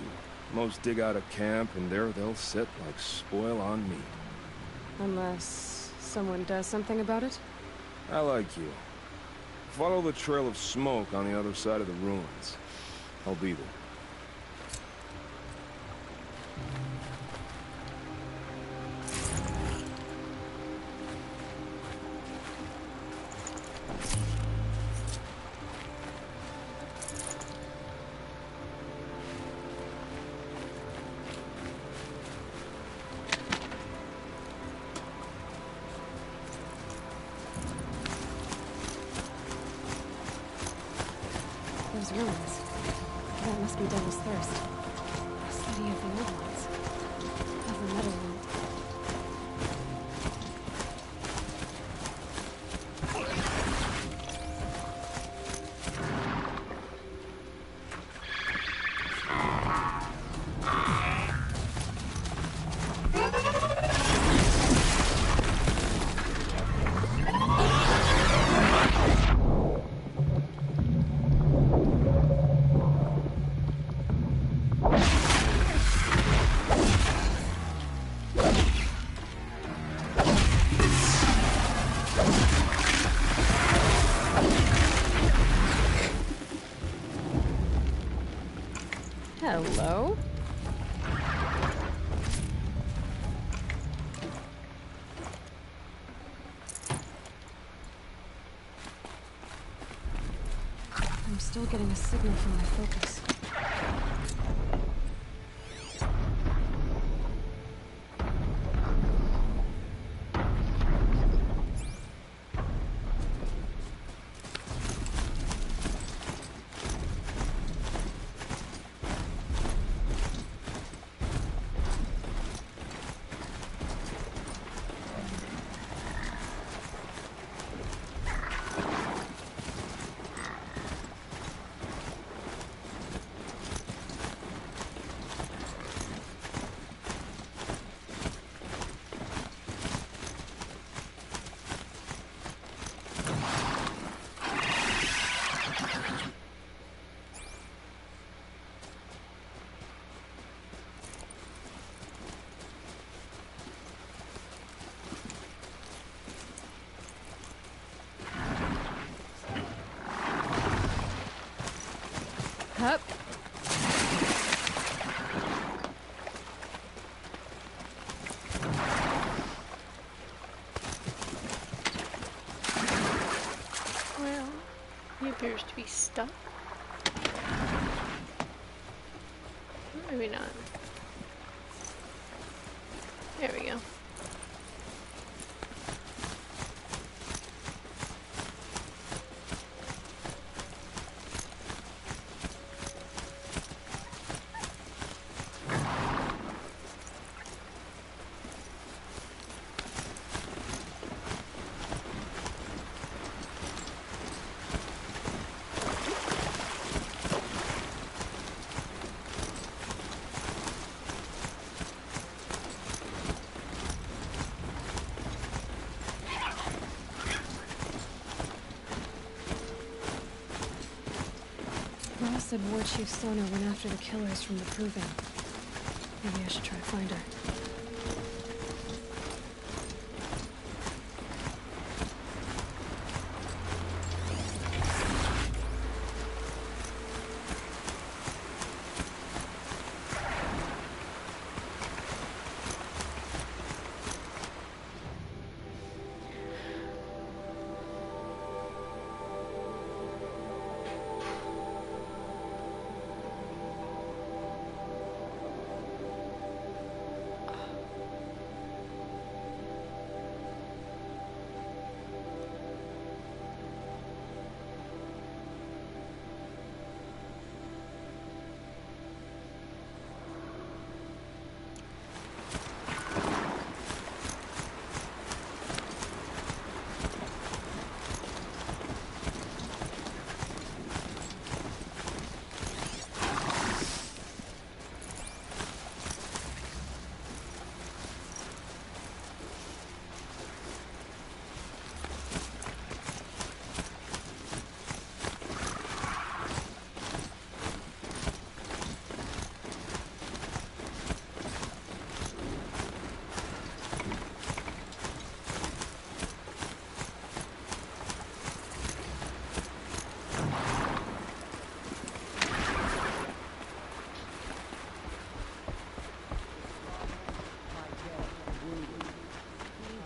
Most dig out a camp, and there they'll sit like spoil on meat. Unless someone does something about it? I like you. Follow the trail of smoke on the other side of the ruins. I'll be there. Those ruins. That must be Devil's Thirst. A study of the old ones. Of the Netherlands. Hello? I'm still getting a signal from my focus. Hup. Well, he appears to be stuck. Maybe not. There we go. Ross said Ward Chief Sona went after the killers from the Proving. Maybe I should try to find her.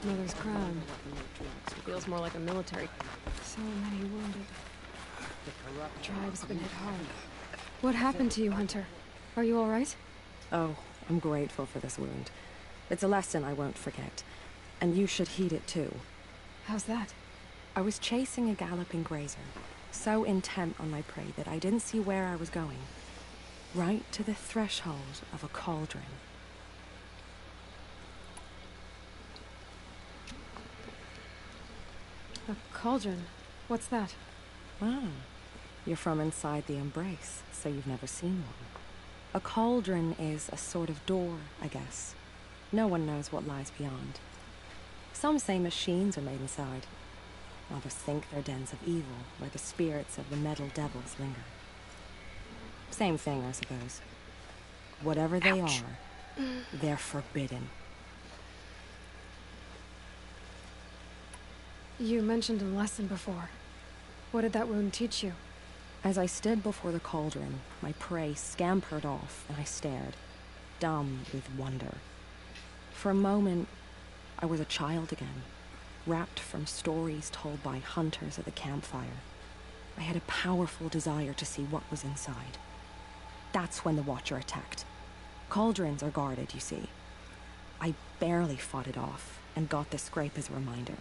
Mother's crown. Feels more like a military. So many wounded. The tribe's been hit hard. What happened to you, Hunter? Are you all right? Oh, I'm grateful for this wound. It's a lesson I won't forget. And you should heed it too. How's that? I was chasing a galloping grazer, so intent on my prey that I didn't see where I was going. Right to the threshold of a cauldron. A cauldron? What's that? Ah, you're from inside the Embrace, so you've never seen one. A cauldron is a sort of door, I guess. No one knows what lies beyond. Some say machines are made inside. Others think they're dens of evil, where the spirits of the metal devils linger. Same thing, I suppose. Whatever they are, they're forbidden. You mentioned a lesson before. What did that wound teach you? As I stood before the cauldron, my prey scampered off, and I stared, dumb with wonder. For a moment, I was a child again, wrapped from stories told by hunters at the campfire. I had a powerful desire to see what was inside. That's when the Watcher attacked. Cauldrons are guarded, you see. I barely fought it off, and got the scrape as a reminder.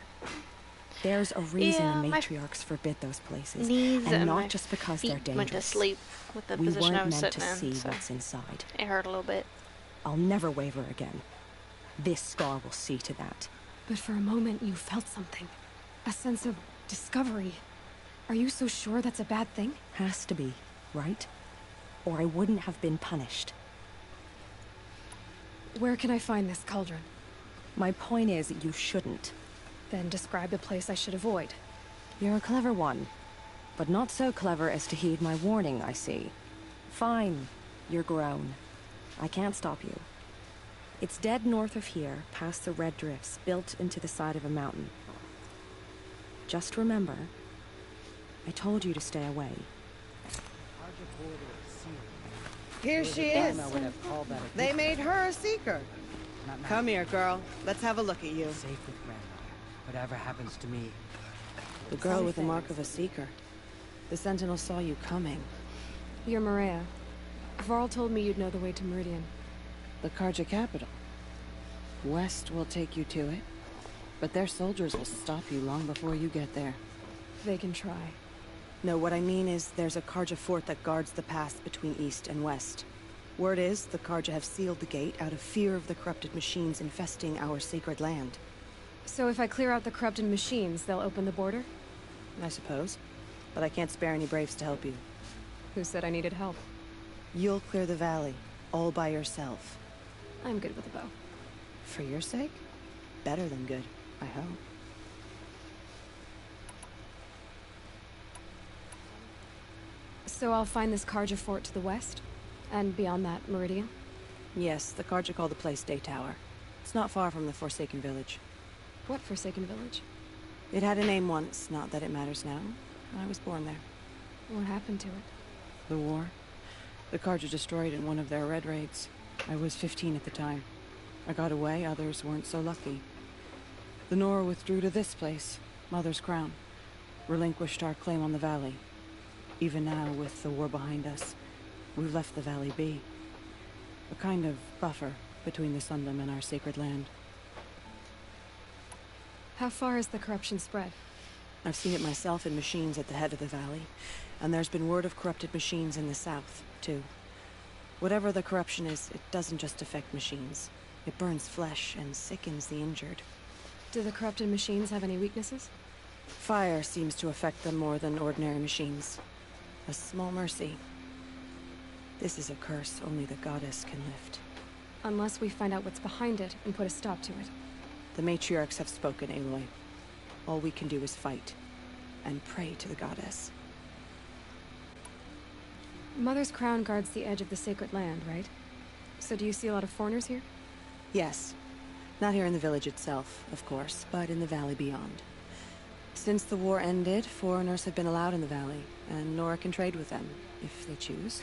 There's a reason the matriarchs forbid those places, and not just because they're dangerous. Went to sleep with the we position I weren't was meant to sitting in, see so what's inside. it hurt a little bit. I'll never waver again. This scar will see to that. But for a moment you felt something. A sense of discovery. Are you so sure that's a bad thing? Has to be, right? Or I wouldn't have been punished. Where can I find this cauldron? My point is, you shouldn't. Then describe the place I should avoid. You're a clever one. But not so clever as to heed my warning, I see. Fine. You're grown. I can't stop you. It's dead north of here, past the red drifts, built into the side of a mountain. Just remember, I told you to stay away. Here she is. They made her a seeker. Come here, girl. Let's have a look at you. Safe with grandmother. Whatever happens to me. The girl with the mark of a seeker. The Sentinel saw you coming. You're Maria. Varl told me you'd know the way to Meridian. The Karja capital. West will take you to it, but their soldiers will stop you long before you get there. They can try. No, what I mean is there's a Karja fort that guards the pass between east and west. Word is, the Karja have sealed the gate out of fear of the corrupted machines infesting our sacred land. So if I clear out the corrupted machines, they'll open the border? I suppose. But I can't spare any braves to help you. Who said I needed help? You'll clear the valley, all by yourself. I'm good with a bow. For your sake? Better than good, I hope. So I'll find this Karja fort to the west? And beyond that, Meridian? Yes, the Karja call the place Day Tower. It's not far from the Forsaken Village. What Forsaken Village? It had a name once, not that it matters now. I was born there. What happened to it? The war. The Karja destroyed in one of their red raids. I was 15 at the time. I got away, others weren't so lucky. The Nora withdrew to this place, Mother's Crown. Relinquished our claim on the valley. Even now, with the war behind us, we've left the valley be. A kind of buffer between the Sundom and our sacred land. How far has the corruption spread? I've seen it myself in machines at the head of the valley, and there's been word of corrupted machines in the south, too. Whatever the corruption is, it doesn't just affect machines. It burns flesh and sickens the injured. Do the corrupted machines have any weaknesses? Fire seems to affect them more than ordinary machines. A small mercy. This is a curse only the goddess can lift. Unless we find out what's behind it and put a stop to it. The matriarchs have spoken, Aloy. All we can do is fight. And pray to the goddess. Mother's Crown guards the edge of the sacred land, right? So do you see a lot of foreigners here? Yes. Not here in the village itself, of course, but in the valley beyond. Since the war ended, foreigners have been allowed in the valley, and Nora can trade with them, if they choose.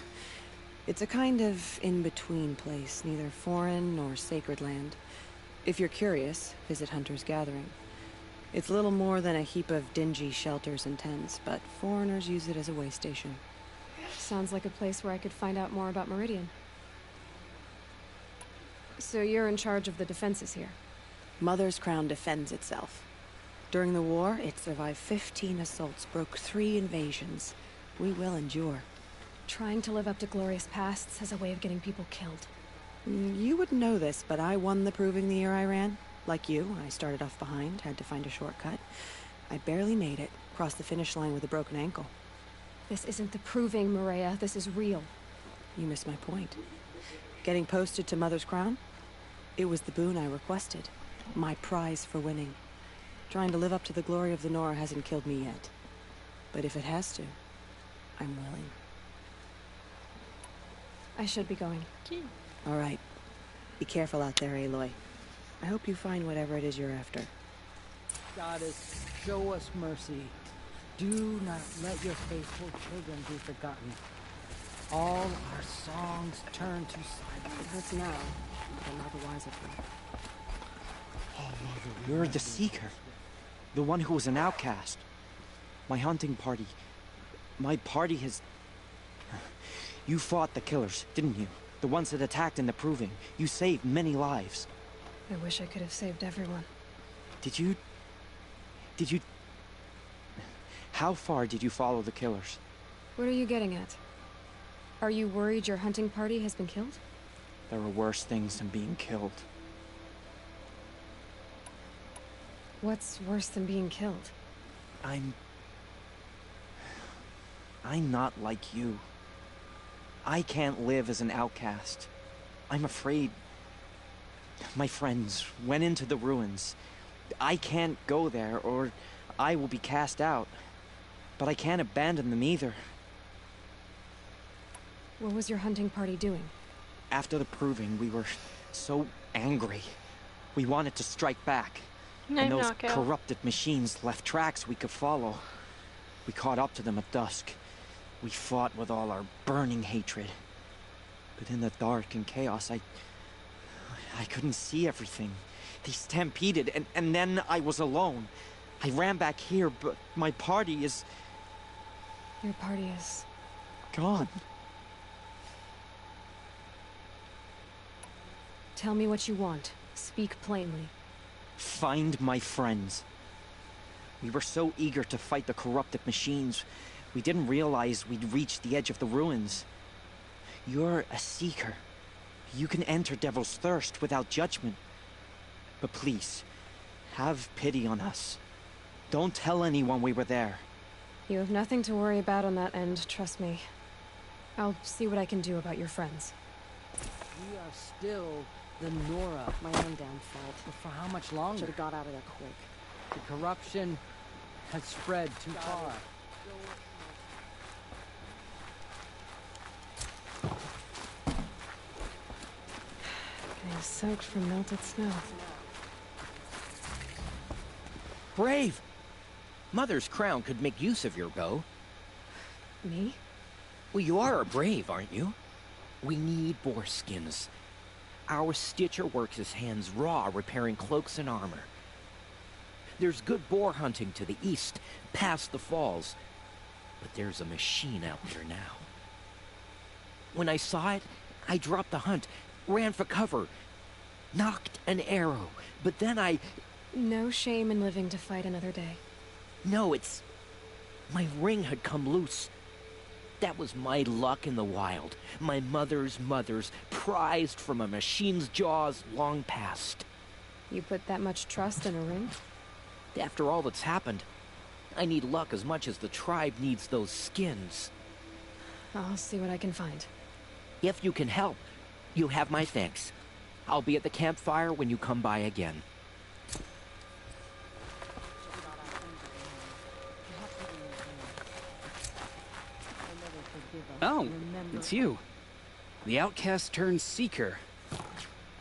It's a kind of in-between place, neither foreign nor sacred land. If you're curious, visit Hunter's Gathering. It's little more than a heap of dingy shelters and tents, but foreigners use it as a way station. Sounds like a place where I could find out more about Meridian. So you're in charge of the defenses here? Mother's Crown defends itself. During the war, it survived 15 assaults, broke 3 invasions. We will endure. Trying to live up to glorious pasts as a way of getting people killed. You wouldn't know this, but I won the proving the year I ran. Like you, I started off behind, had to find a shortcut. I barely made it, crossed the finish line with a broken ankle. This isn't the proving, Maria. This is real. You missed my point. Getting posted to Mother's Crown? It was the boon I requested. My prize for winning. Trying to live up to the glory of the Nora hasn't killed me yet. But if it has to, I'm willing. I should be going. All right. Be careful out there, Aloy. I hope you find whatever it is you're after. Goddess, show us mercy. Do not let your faithful children be forgotten. All our songs turn to silence. It hurts now, but I'm not the wiser for it. You're the Seeker. The one who was an outcast. My hunting party. My party has... You fought the killers, didn't you? The ones that attacked in the Proving. You saved many lives. I wish I could have saved everyone. Did you... How far did you follow the killers? What are you getting at? Are you worried your hunting party has been killed? There are worse things than being killed. What's worse than being killed? I'm not like you. I can't live as an outcast. I'm afraid. My friends went into the ruins. I can't go there, or I will be cast out. But I can't abandon them either. What was your hunting party doing? After the Proving, we were so angry. We wanted to strike back. Knife And those knockout. corrupted machines left tracks we could follow. We caught up to them at dusk. We fought with all our burning hatred. But in the dark and chaos, I couldn't see everything. They stampeded, and then I was alone. I ran back here, but my party is... Your party is... gone. Tell me what you want. Speak plainly. Find my friends. We were so eager to fight the corrupted machines, we didn't realize we'd reached the edge of the ruins. You're a seeker. You can enter Devil's Thirst without judgment. But please, have pity on us. Don't tell anyone we were there. You have nothing to worry about on that end, trust me. I'll see what I can do about your friends. We are still the Nora. My own downfall. But for how much longer? Should've got out of there quick. The corruption has spread too far. Getting soaked from melted snow. Brave! Mother's crown could make use of your bow. Me? Well, you are a brave, aren't you? We need boar skins. Our stitcher works his hands raw repairing cloaks and armor. There's good boar hunting to the east, past the falls. But there's a machine out there now. When I saw it, I dropped the hunt, ran for cover, knocked an arrow, but then I... No shame in living to fight another day. No, it's... my ring had come loose. That was my luck in the wild. My mother's prized from a machine's jaws long past. You put that much trust in a ring? After all that's happened, I need luck as much as the tribe needs those skins. I'll see what I can find. If you can help, you have my thanks. I'll be at the campfire when you come by again. Oh, it's you. The outcast turned seeker.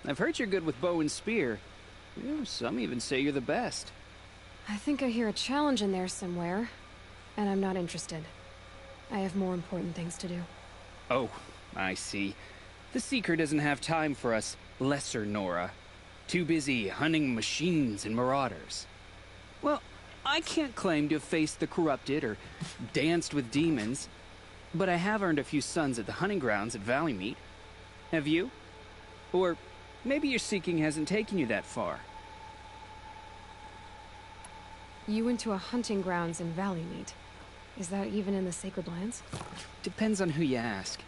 I've heard you're good with bow and spear. Some even say you're the best. I think I hear a challenge in there somewhere, and I'm not interested. I have more important things to do. Oh, I see. The Seeker doesn't have time for us lesser Nora. Too busy hunting machines and marauders. Well, I can't claim to have faced the corrupted or danced with demons, but I have earned a few sons at the hunting grounds at Valleymeet. Have you? Or maybe your seeking hasn't taken you that far. You went to a hunting grounds in Valleymeet. Is that even in the Sacred Lands? Depends on who you ask.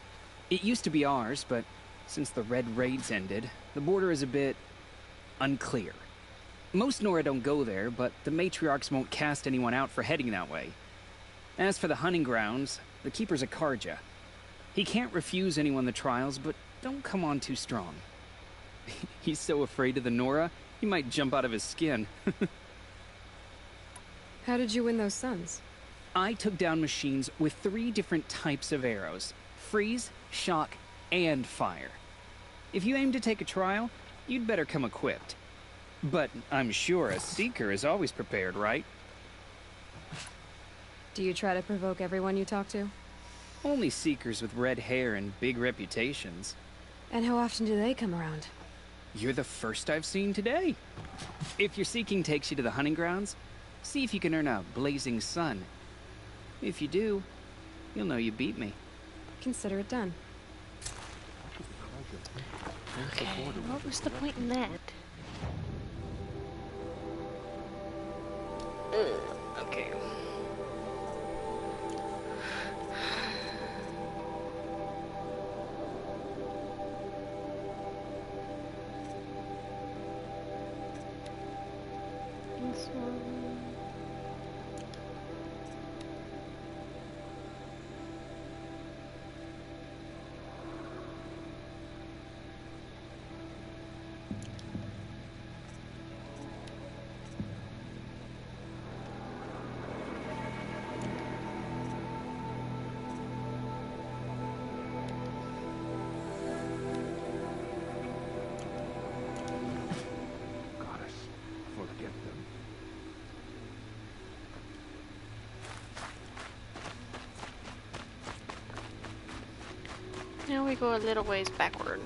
It used to be ours, but since the Red Raids ended, the border is a bit unclear. Most Nora don't go there, but the matriarchs won't cast anyone out for heading that way. As for the hunting grounds, the Keeper's a Karja. He can't refuse anyone the trials, but don't come on too strong. He's so afraid of the Nora, he might jump out of his skin. How did you win those sons? I took down machines with 3 different types of arrows. Freeze, shock, and fire. If you aim to take a trial, you'd better come equipped. But I'm sure a Seeker is always prepared, right? Do you try to provoke everyone you talk to? Only Seekers with red hair and big reputations. And how often do they come around? You're the first I've seen today. If your seeking takes you to the hunting grounds, see if you can earn a blazing sun. If you do, you'll know you beat me. Consider it done. Okay, what was the point in that? Okay. This one. Forget them. Now we go a little ways backward.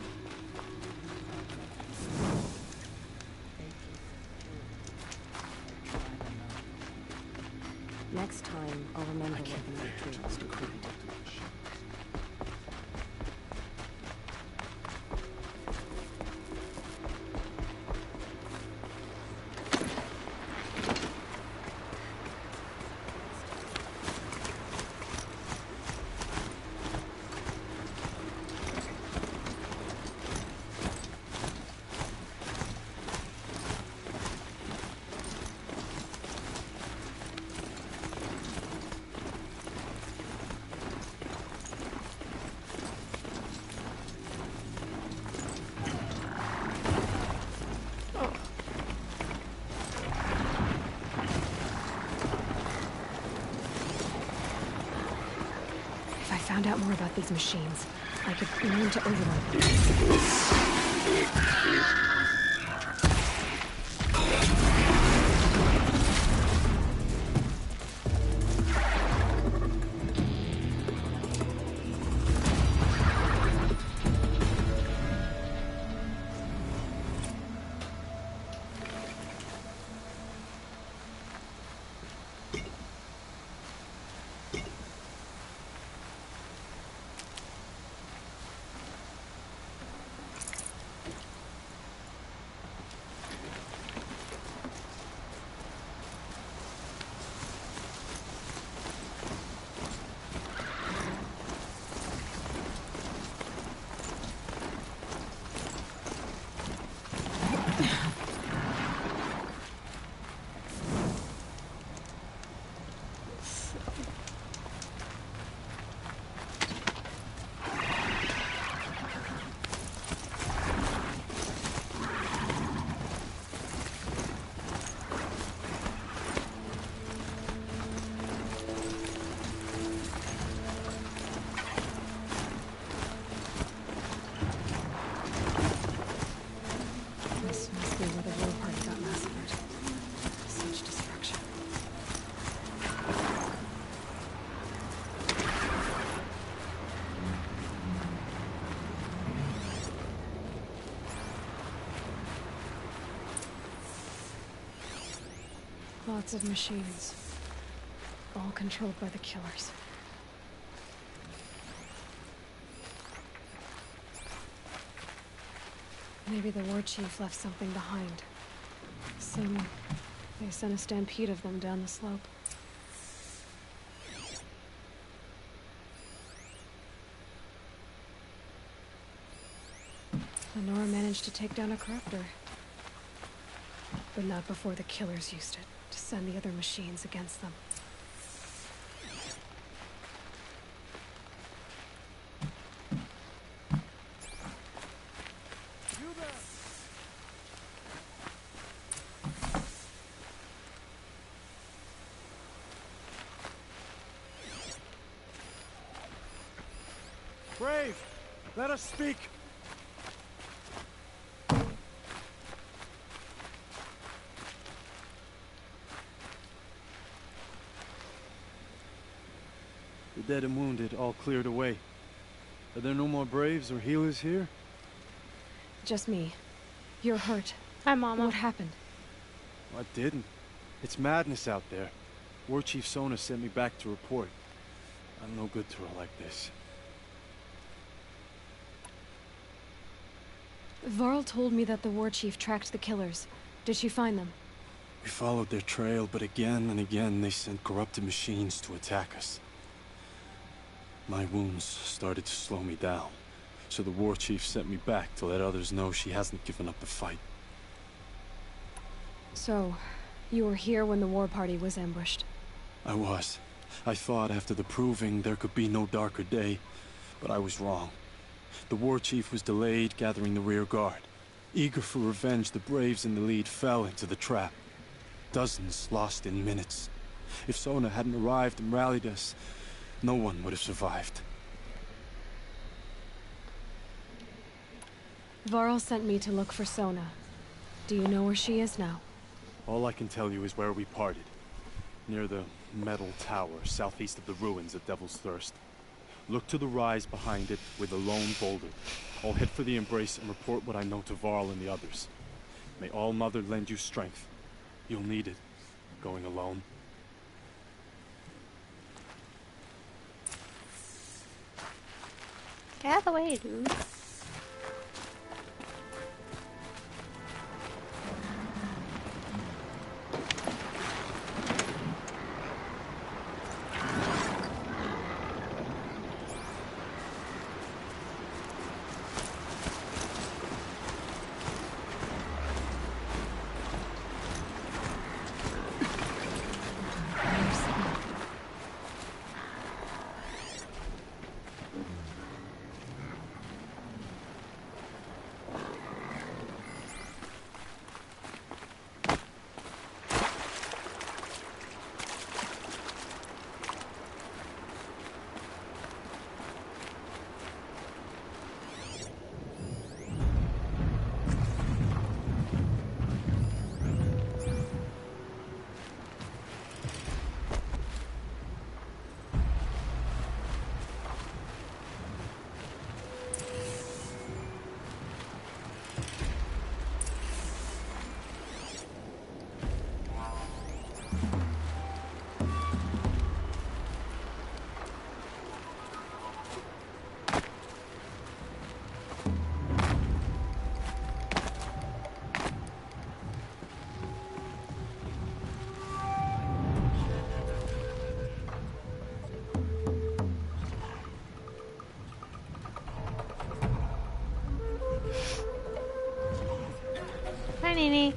Next time, I'll remember what the matrix decreed. found out more about these machines, I could learn to override them. This must be where the war party got massacred. Such destruction. Lots of machines. All controlled by the killers. Maybe the war chief left something behind. They sent a stampede of them down the slope. Lenora managed to take down a corruptor. But not before the killers used it to send the other machines against them. Brave! Let us speak! The dead and wounded all cleared away. Are there no more braves or healers here? Just me. You're hurt. Hi, Mama. What happened? I didn't. It's madness out there. War Chief Sona sent me back to report. I'm no good to her like this. Varl told me that the war chief tracked the killers. Did she find them? We followed their trail, but again and again they sent corrupted machines to attack us. My wounds started to slow me down, so the war chief sent me back to let others know she hasn't given up the fight. So, you were here when the war party was ambushed? I was. I thought after the proving there could be no darker day, but I was wrong. The war chief was delayed gathering the rear guard. Eager for revenge, the braves in the lead fell into the trap. Dozens lost in minutes. If Sona hadn't arrived and rallied us, no one would have survived. Varl sent me to look for Sona. Do you know where she is now? All I can tell you is where we parted. Near the metal tower, southeast of the ruins at Devil's Thirst. Look to the rise behind it with a lone boulder. I'll head for the embrace and report what I know to Varl and the others. May All Mother lend you strength. You'll need it, going alone. Get out of the way, dude. Hi, Nini.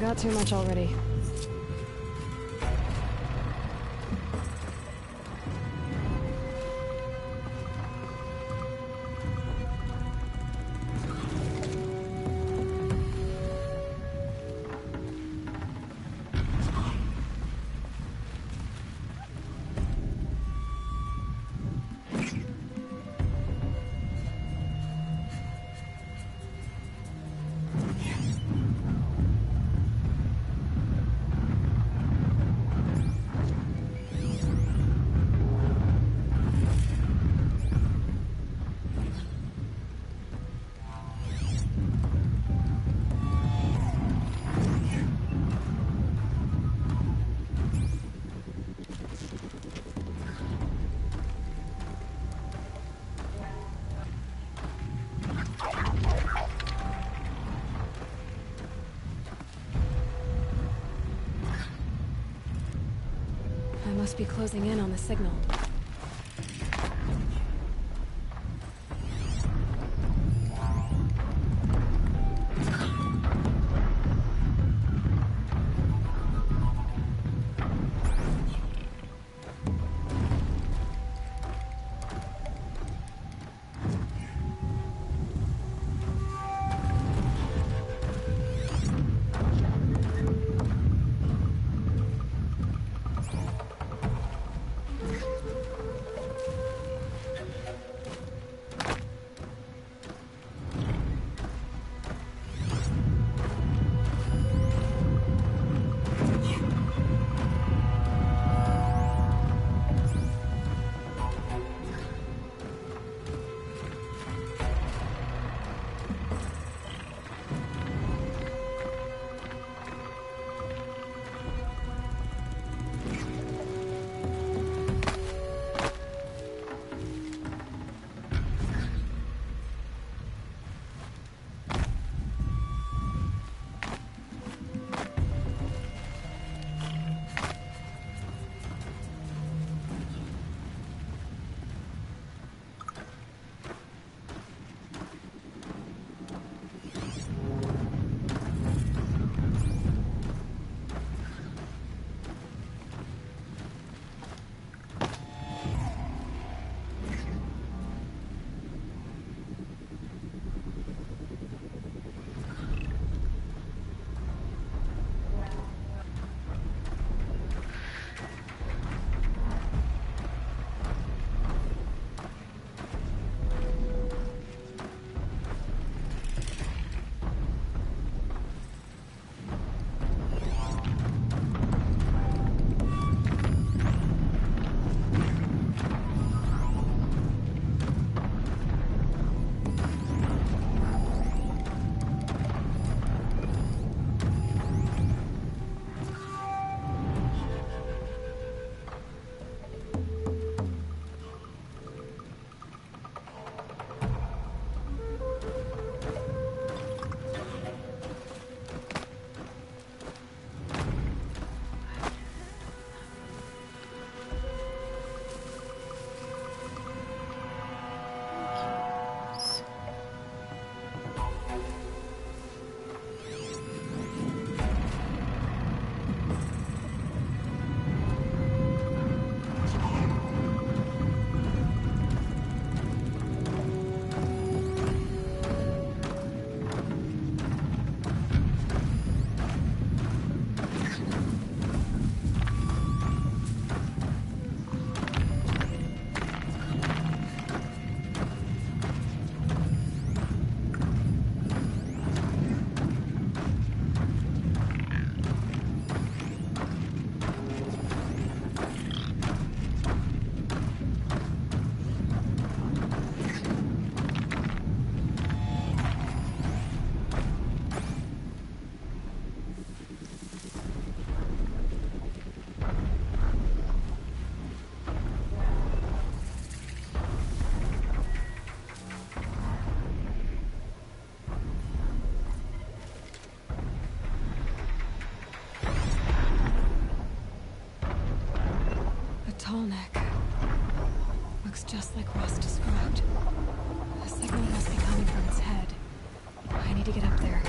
Got too much already. I must be closing in on the signal. get up there.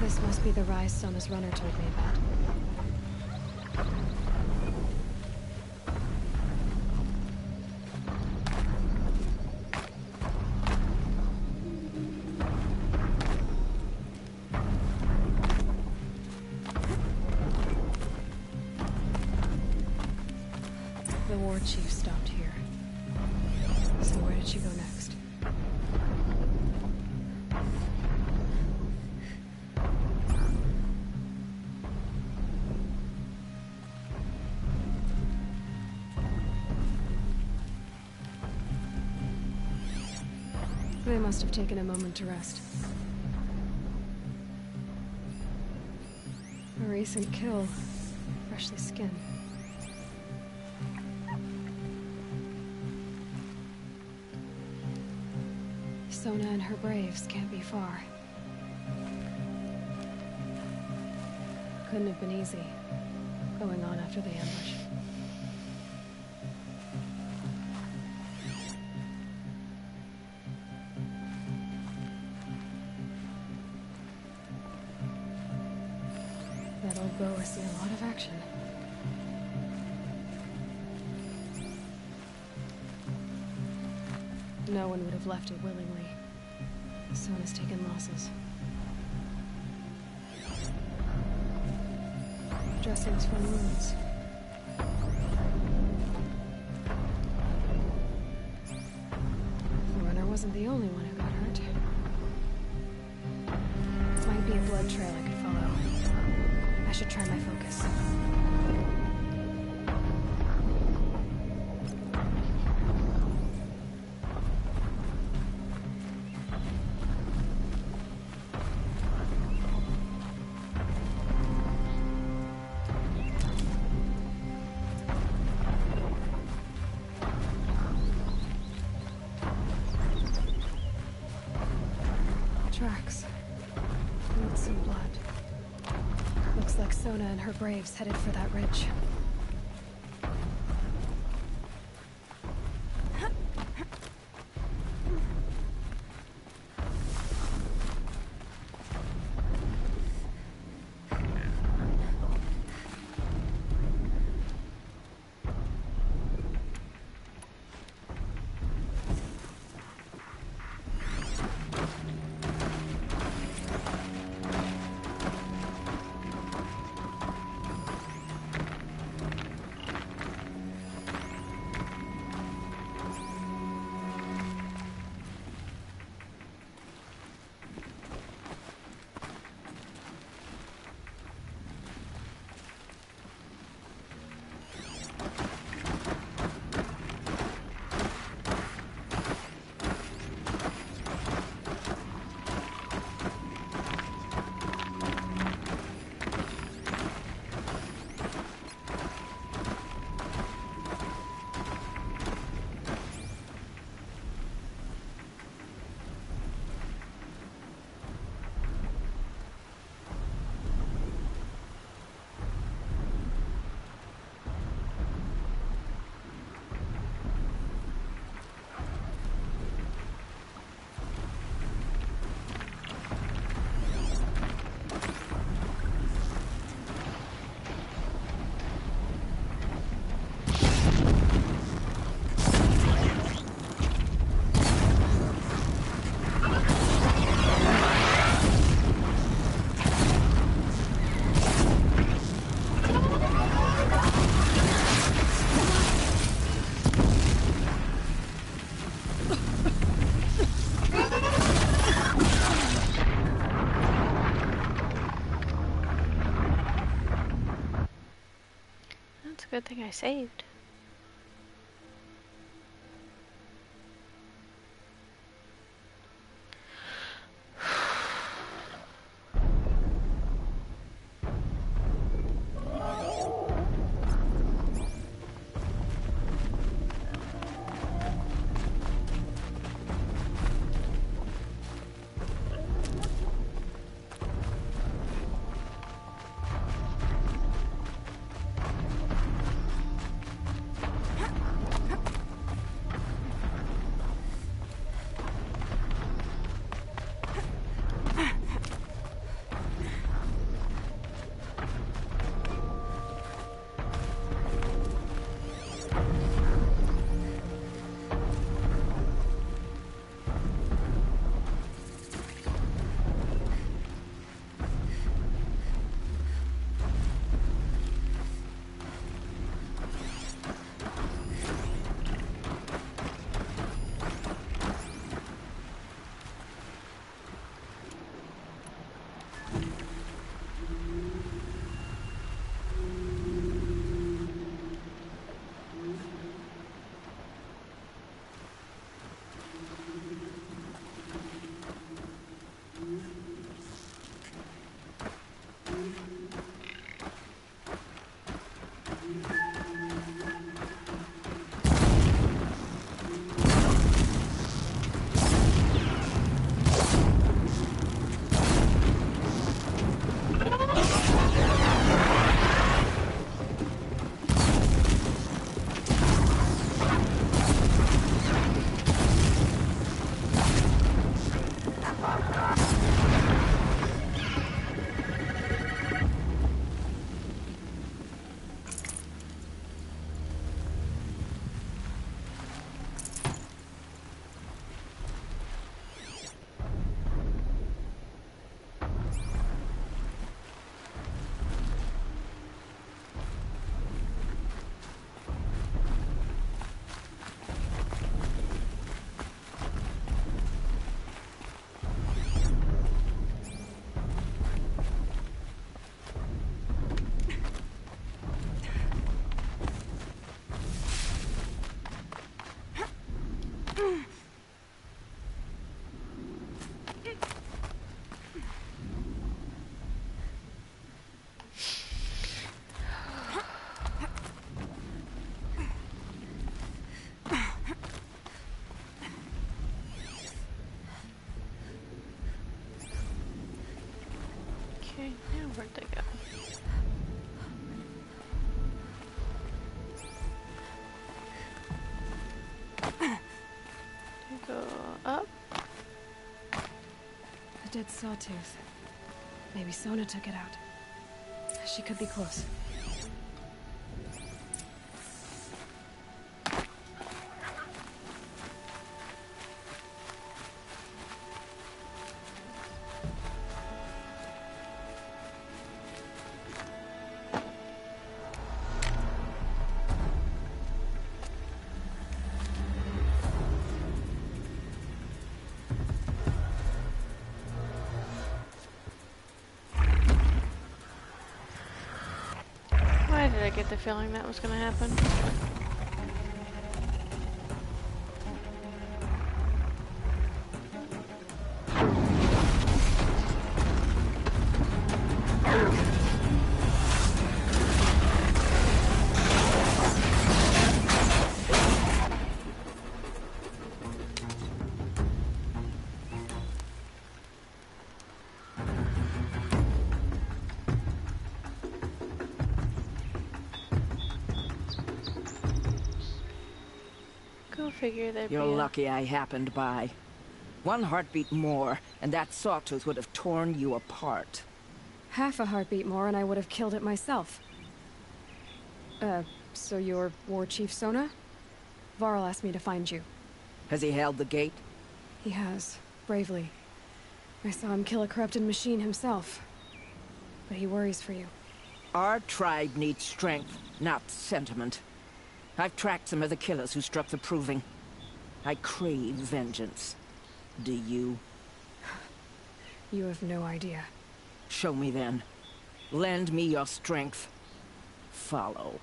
This must be the rise Sona's runner told me about. The war chief stopped here. So where did she go next? They must have taken a moment to rest. A recent kill, freshly skinned. Sona and her braves can't be far. Couldn't have been easy, going on after the ambush. That old bow has seen a lot of action. No one would have left it willingly. Sona's taken losses. Dressings from wounds. The runner wasn't the only one who got hurt. Might be a blood trail I could follow. I should try my focus. Tracks. Need some blood. Looks like Sona and her braves headed for that ridge. a good thing I saved. Okay, now where'd they go? They go up. A dead sawtooth. Maybe Sona took it out. She could be close. Why did I get the feeling that was gonna happen? Go figure there'd be You're lucky I happened by. One heartbeat more, and that sawtooth would have torn you apart. Half a heartbeat more and I would have killed it myself. So you're War Chief Sona? Varl asked me to find you. Has he held the gate? He has, bravely. I saw him kill a corrupted machine himself. But he worries for you. Our tribe needs strength, not sentiment. I've tracked some of the killers who struck the Proving. I crave vengeance. Do you? You have no idea. Show me then. Lend me your strength. Follow.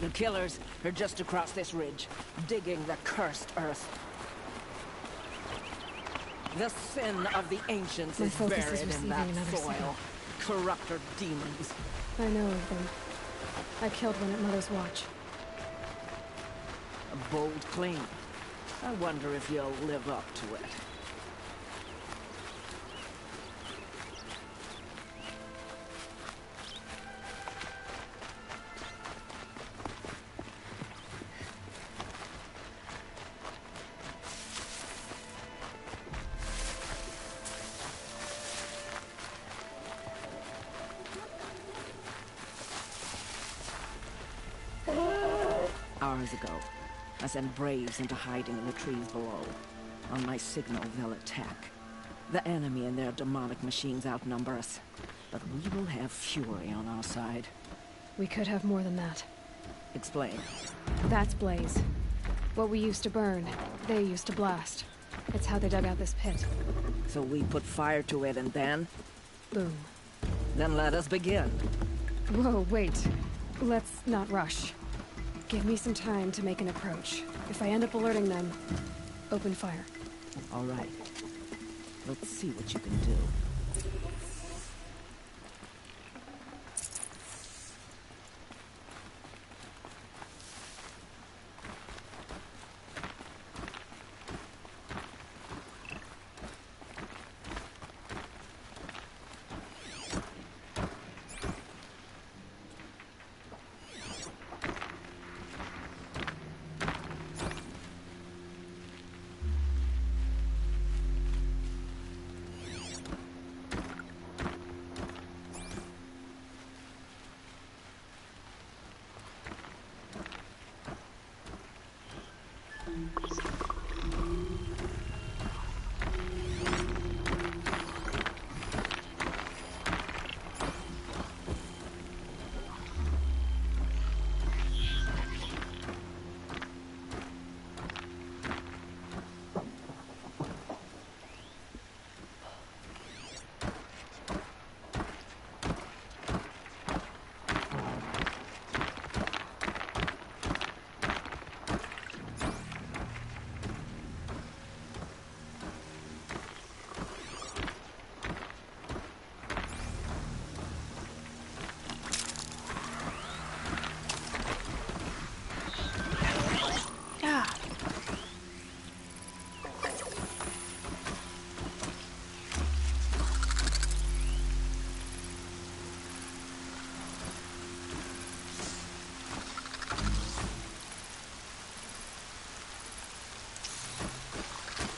The killers are just across this ridge, digging the cursed earth. The sin of the ancients My is focus is buried in receiving that another soil. signal. Corrupter demons. I know of them. I killed one at Mother's Watch. A bold claim. I wonder if you'll live up to it. Hours ago, I sent Braves into hiding in the trees below. On my signal, they'll attack. The enemy and their demonic machines outnumber us. But we will have fury on our side. We could have more than that. Explain. That's Blaze. What we used to burn, they used to blast. It's how they dug out this pit. So we put fire to it and then? Boom. Then let us begin. Whoa, wait. Let's not rush. Give me some time to make an approach. If I end up alerting them, open fire. All right. Let's see what you can do.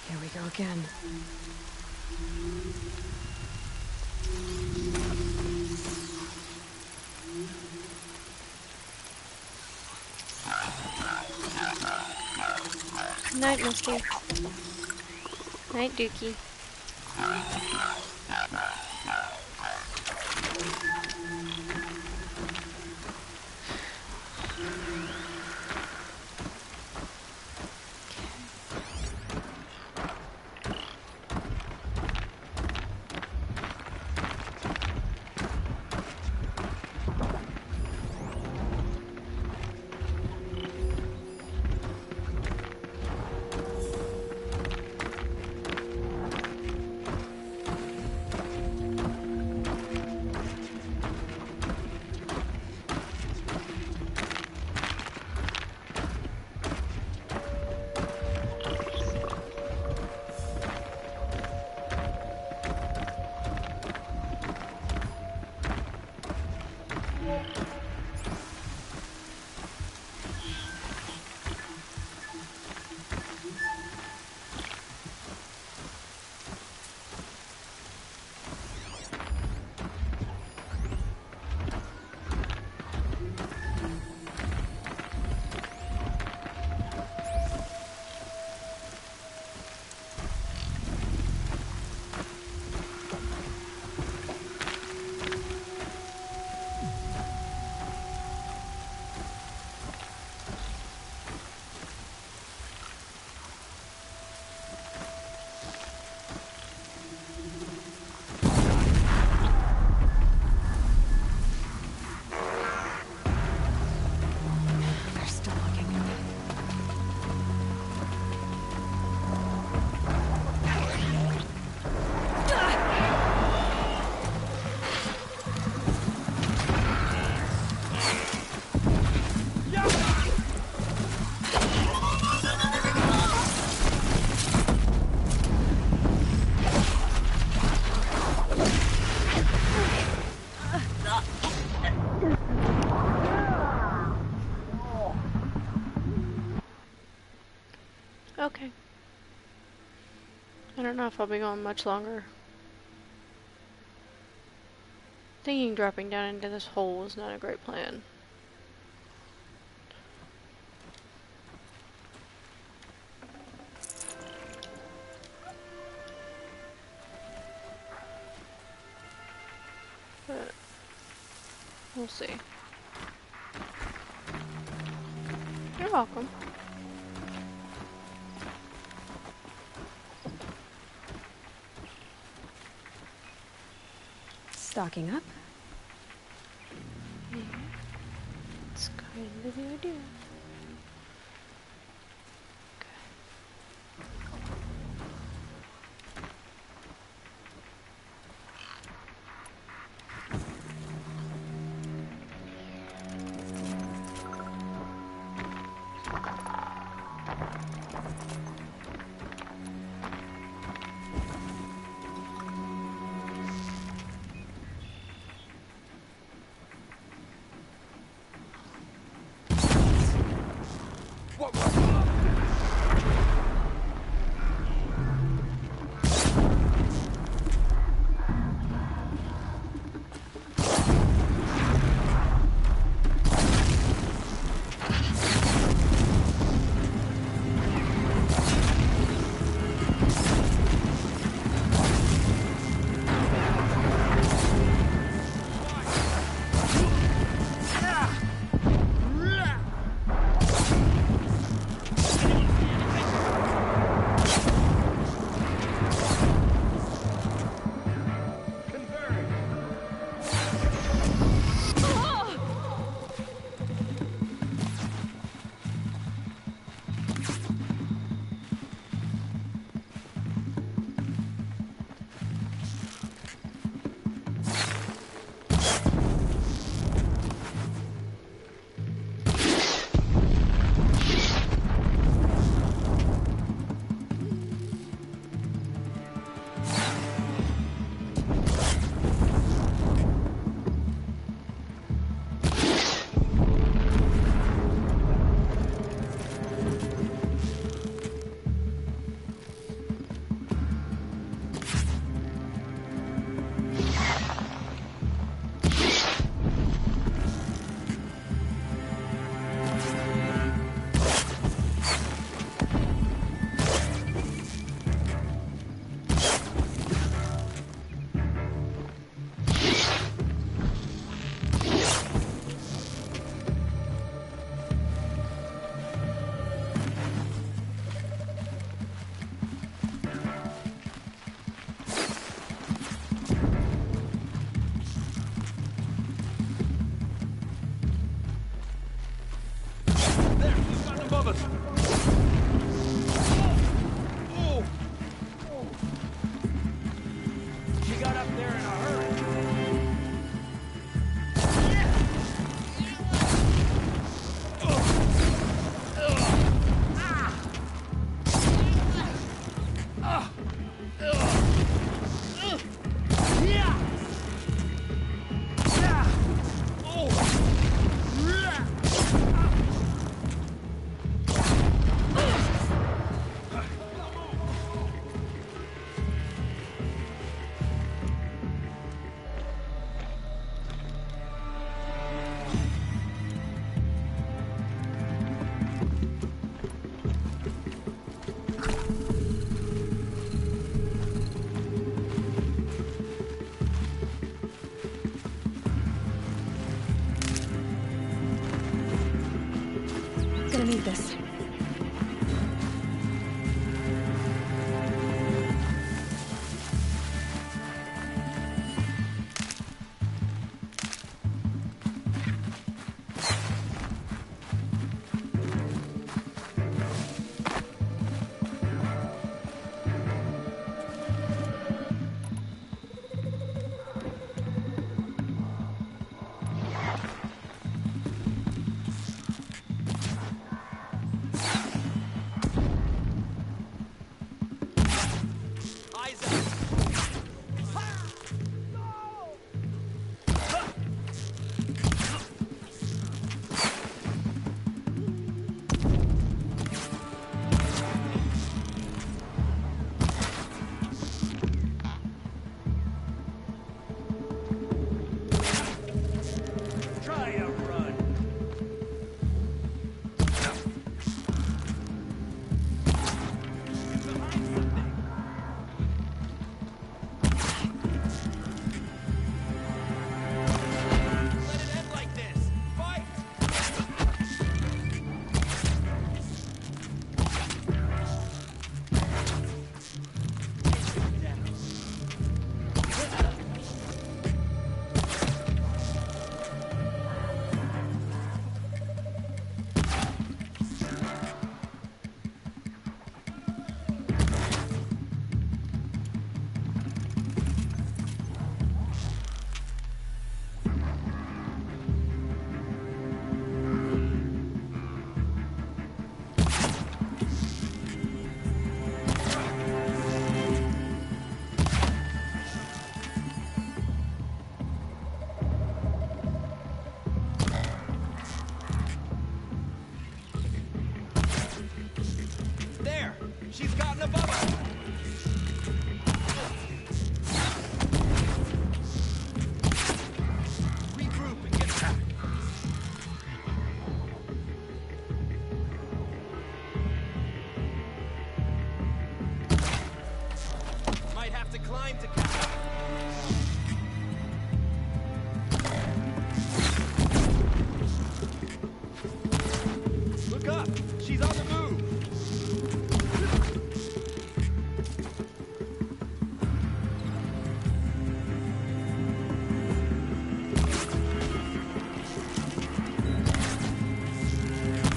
Here we go again. Good night, Misty. Night, Dookie. don't know if I'll be going much longer. Thinking dropping down into this hole is not a great plan. But we'll see. You're welcome. Stocking up? Yeah. It's kind of the idea. Gonna need this. climb to catch. Look up! She's on the move!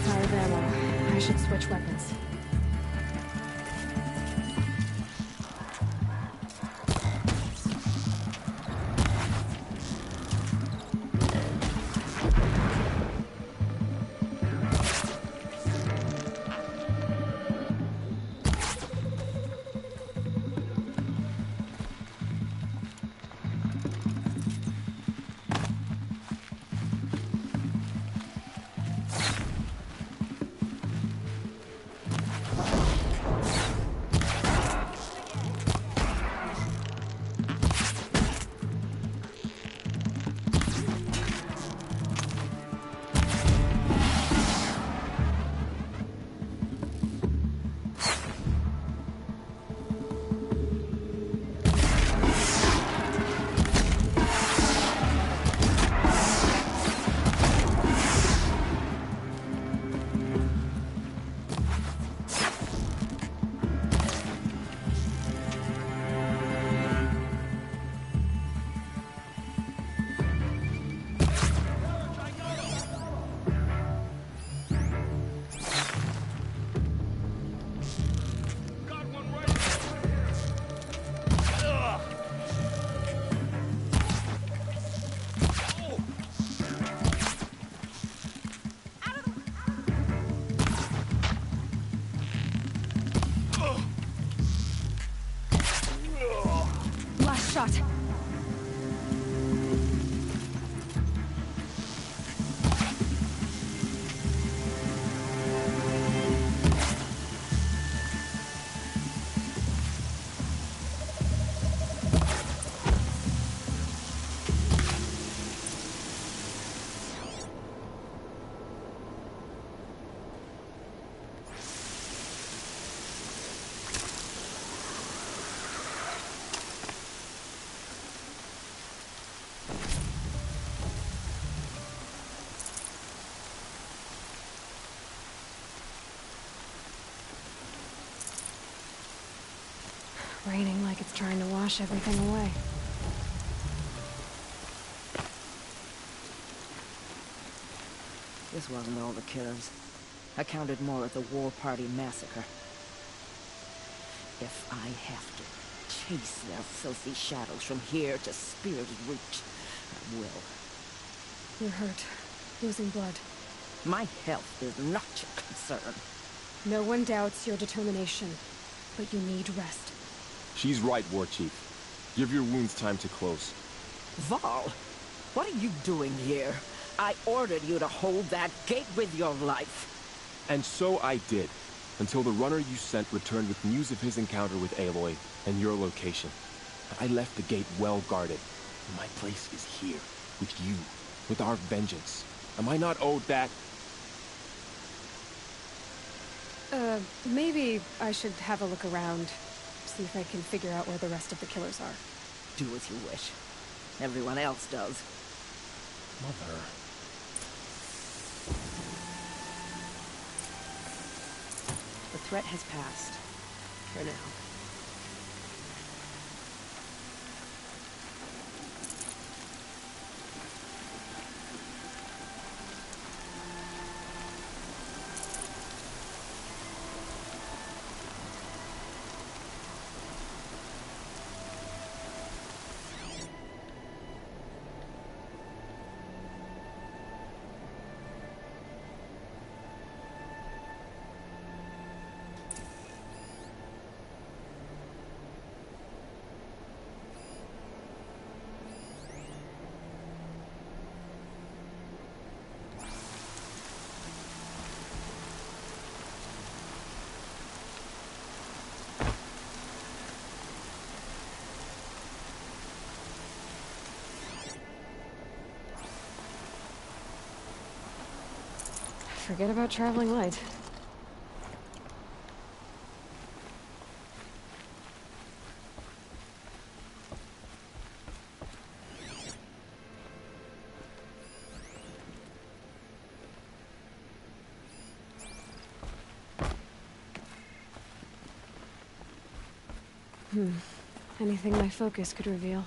Out of ammo. I should switch weapons. Last shot. Raining like it's trying to wash everything away. This wasn't all the killers. I counted more at the War Party massacre. If I have to chase their filthy shadows from here to Spear's Reach, I will. You're hurt. Losing blood. My health is not your concern. No one doubts your determination, but you need rest. She's right, War Chief. Give your wounds time to close. Val, what are you doing here? I ordered you to hold that gate with your life. And so I did, until the runner you sent returned with news of his encounter with Aloy and your location. I left the gate well guarded. My place is here, with you, with our vengeance. Am I not owed that? Maybe I should have a look around. See if I can figure out where the rest of the killers are. Do as you wish. Everyone else does. Mother. The threat has passed. For now. Forget about traveling light. Anything my focus could reveal.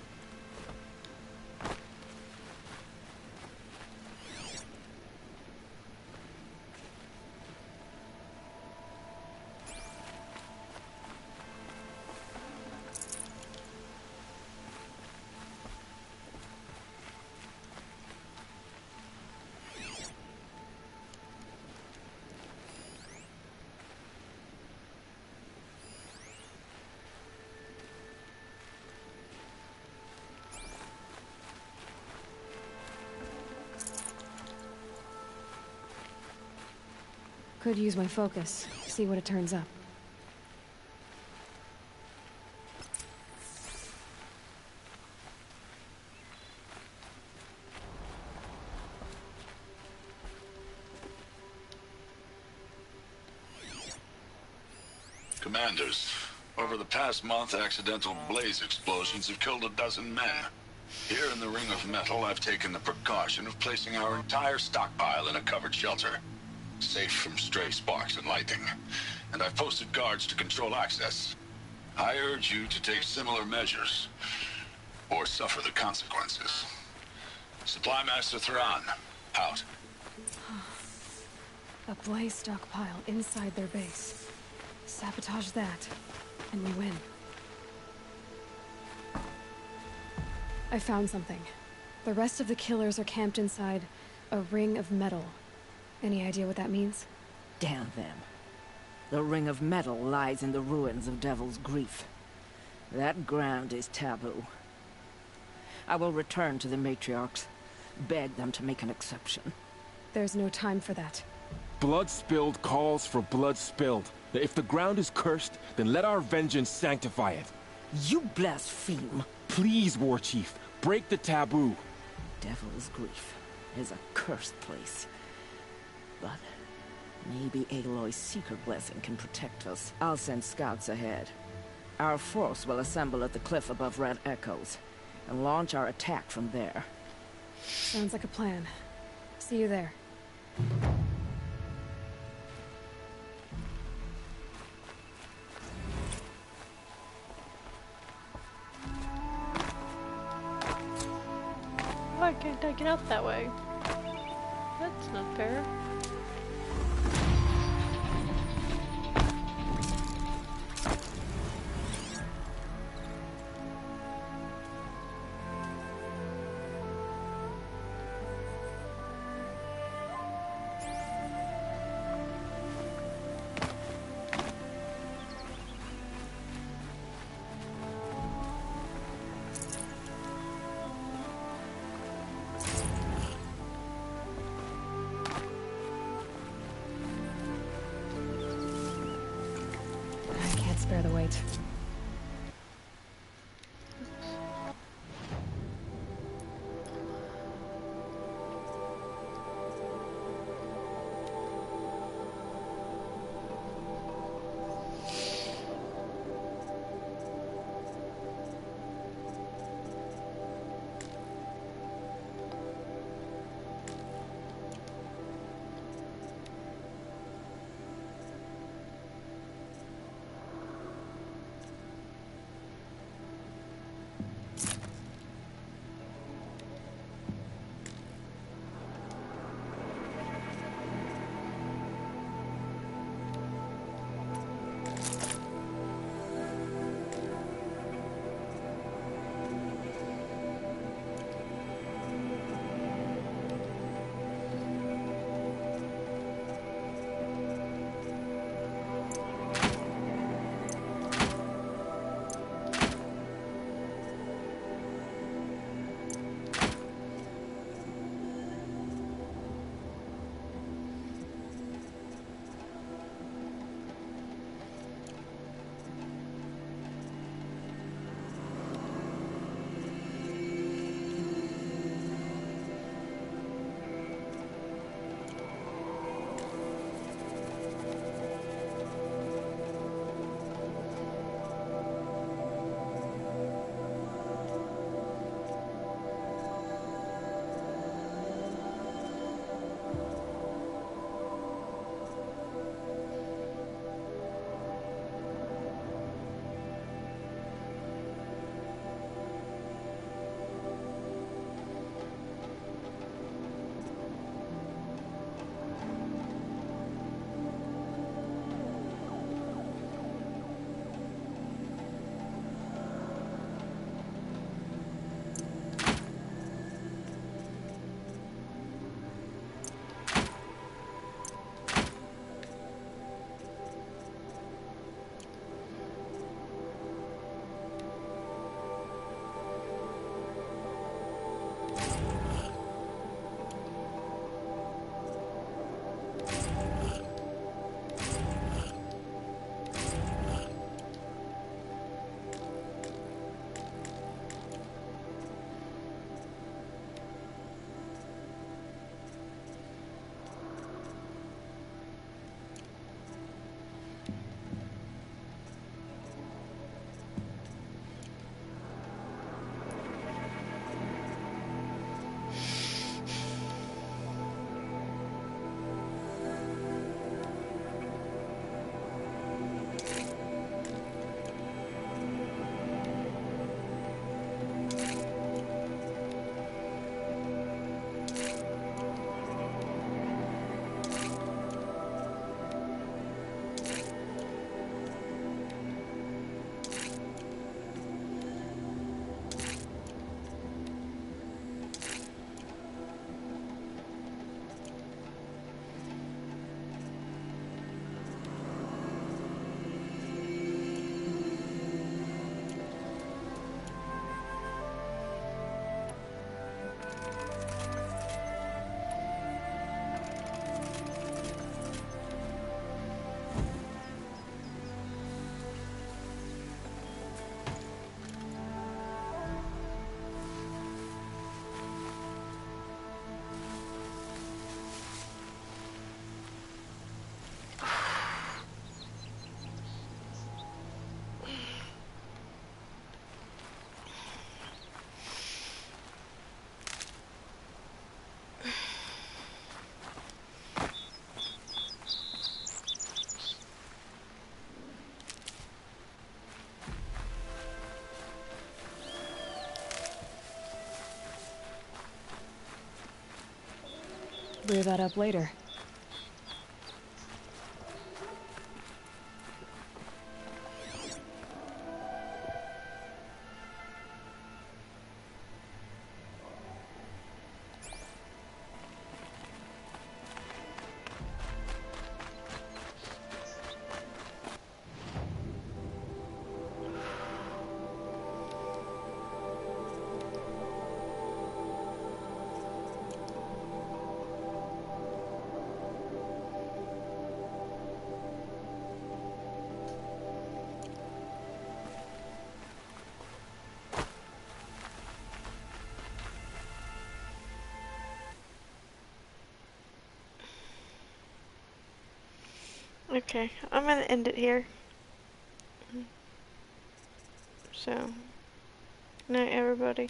Could use my focus, see what it turns up. Commanders, over the past month, accidental blaze explosions have killed 12 men. Here in the Ring of Metal, I've taken the precaution of placing our entire stockpile in a covered shelter, safe from stray sparks and lightning, and I've posted guards to control access. I urge you to take similar measures, or suffer the consequences. Supply Master Thran, out. A blaze stockpile inside their base. Sabotage that, and we win. I found something. The rest of the killers are camped inside a ring of metal. Any idea what that means? Damn them. The Ring of Metal lies in the ruins of Devil's Grief. That ground is taboo. I will return to the matriarchs, beg them to make an exception. There's no time for that. Blood spilled calls for blood spilled. If the ground is cursed, then let our vengeance sanctify it. You blaspheme. Please, War Chief, break the taboo. Devil's Grief is a cursed place. But maybe Aloy's secret blessing can protect us. I'll send scouts ahead. Our force will assemble at the cliff above Red Echoes, and launch our attack from there. Sounds like a plan. See you there. Why can't I get out that way? That's not fair. Spare the weight. Clear that up later. Okay, I'm gonna end it here. So, good night everybody.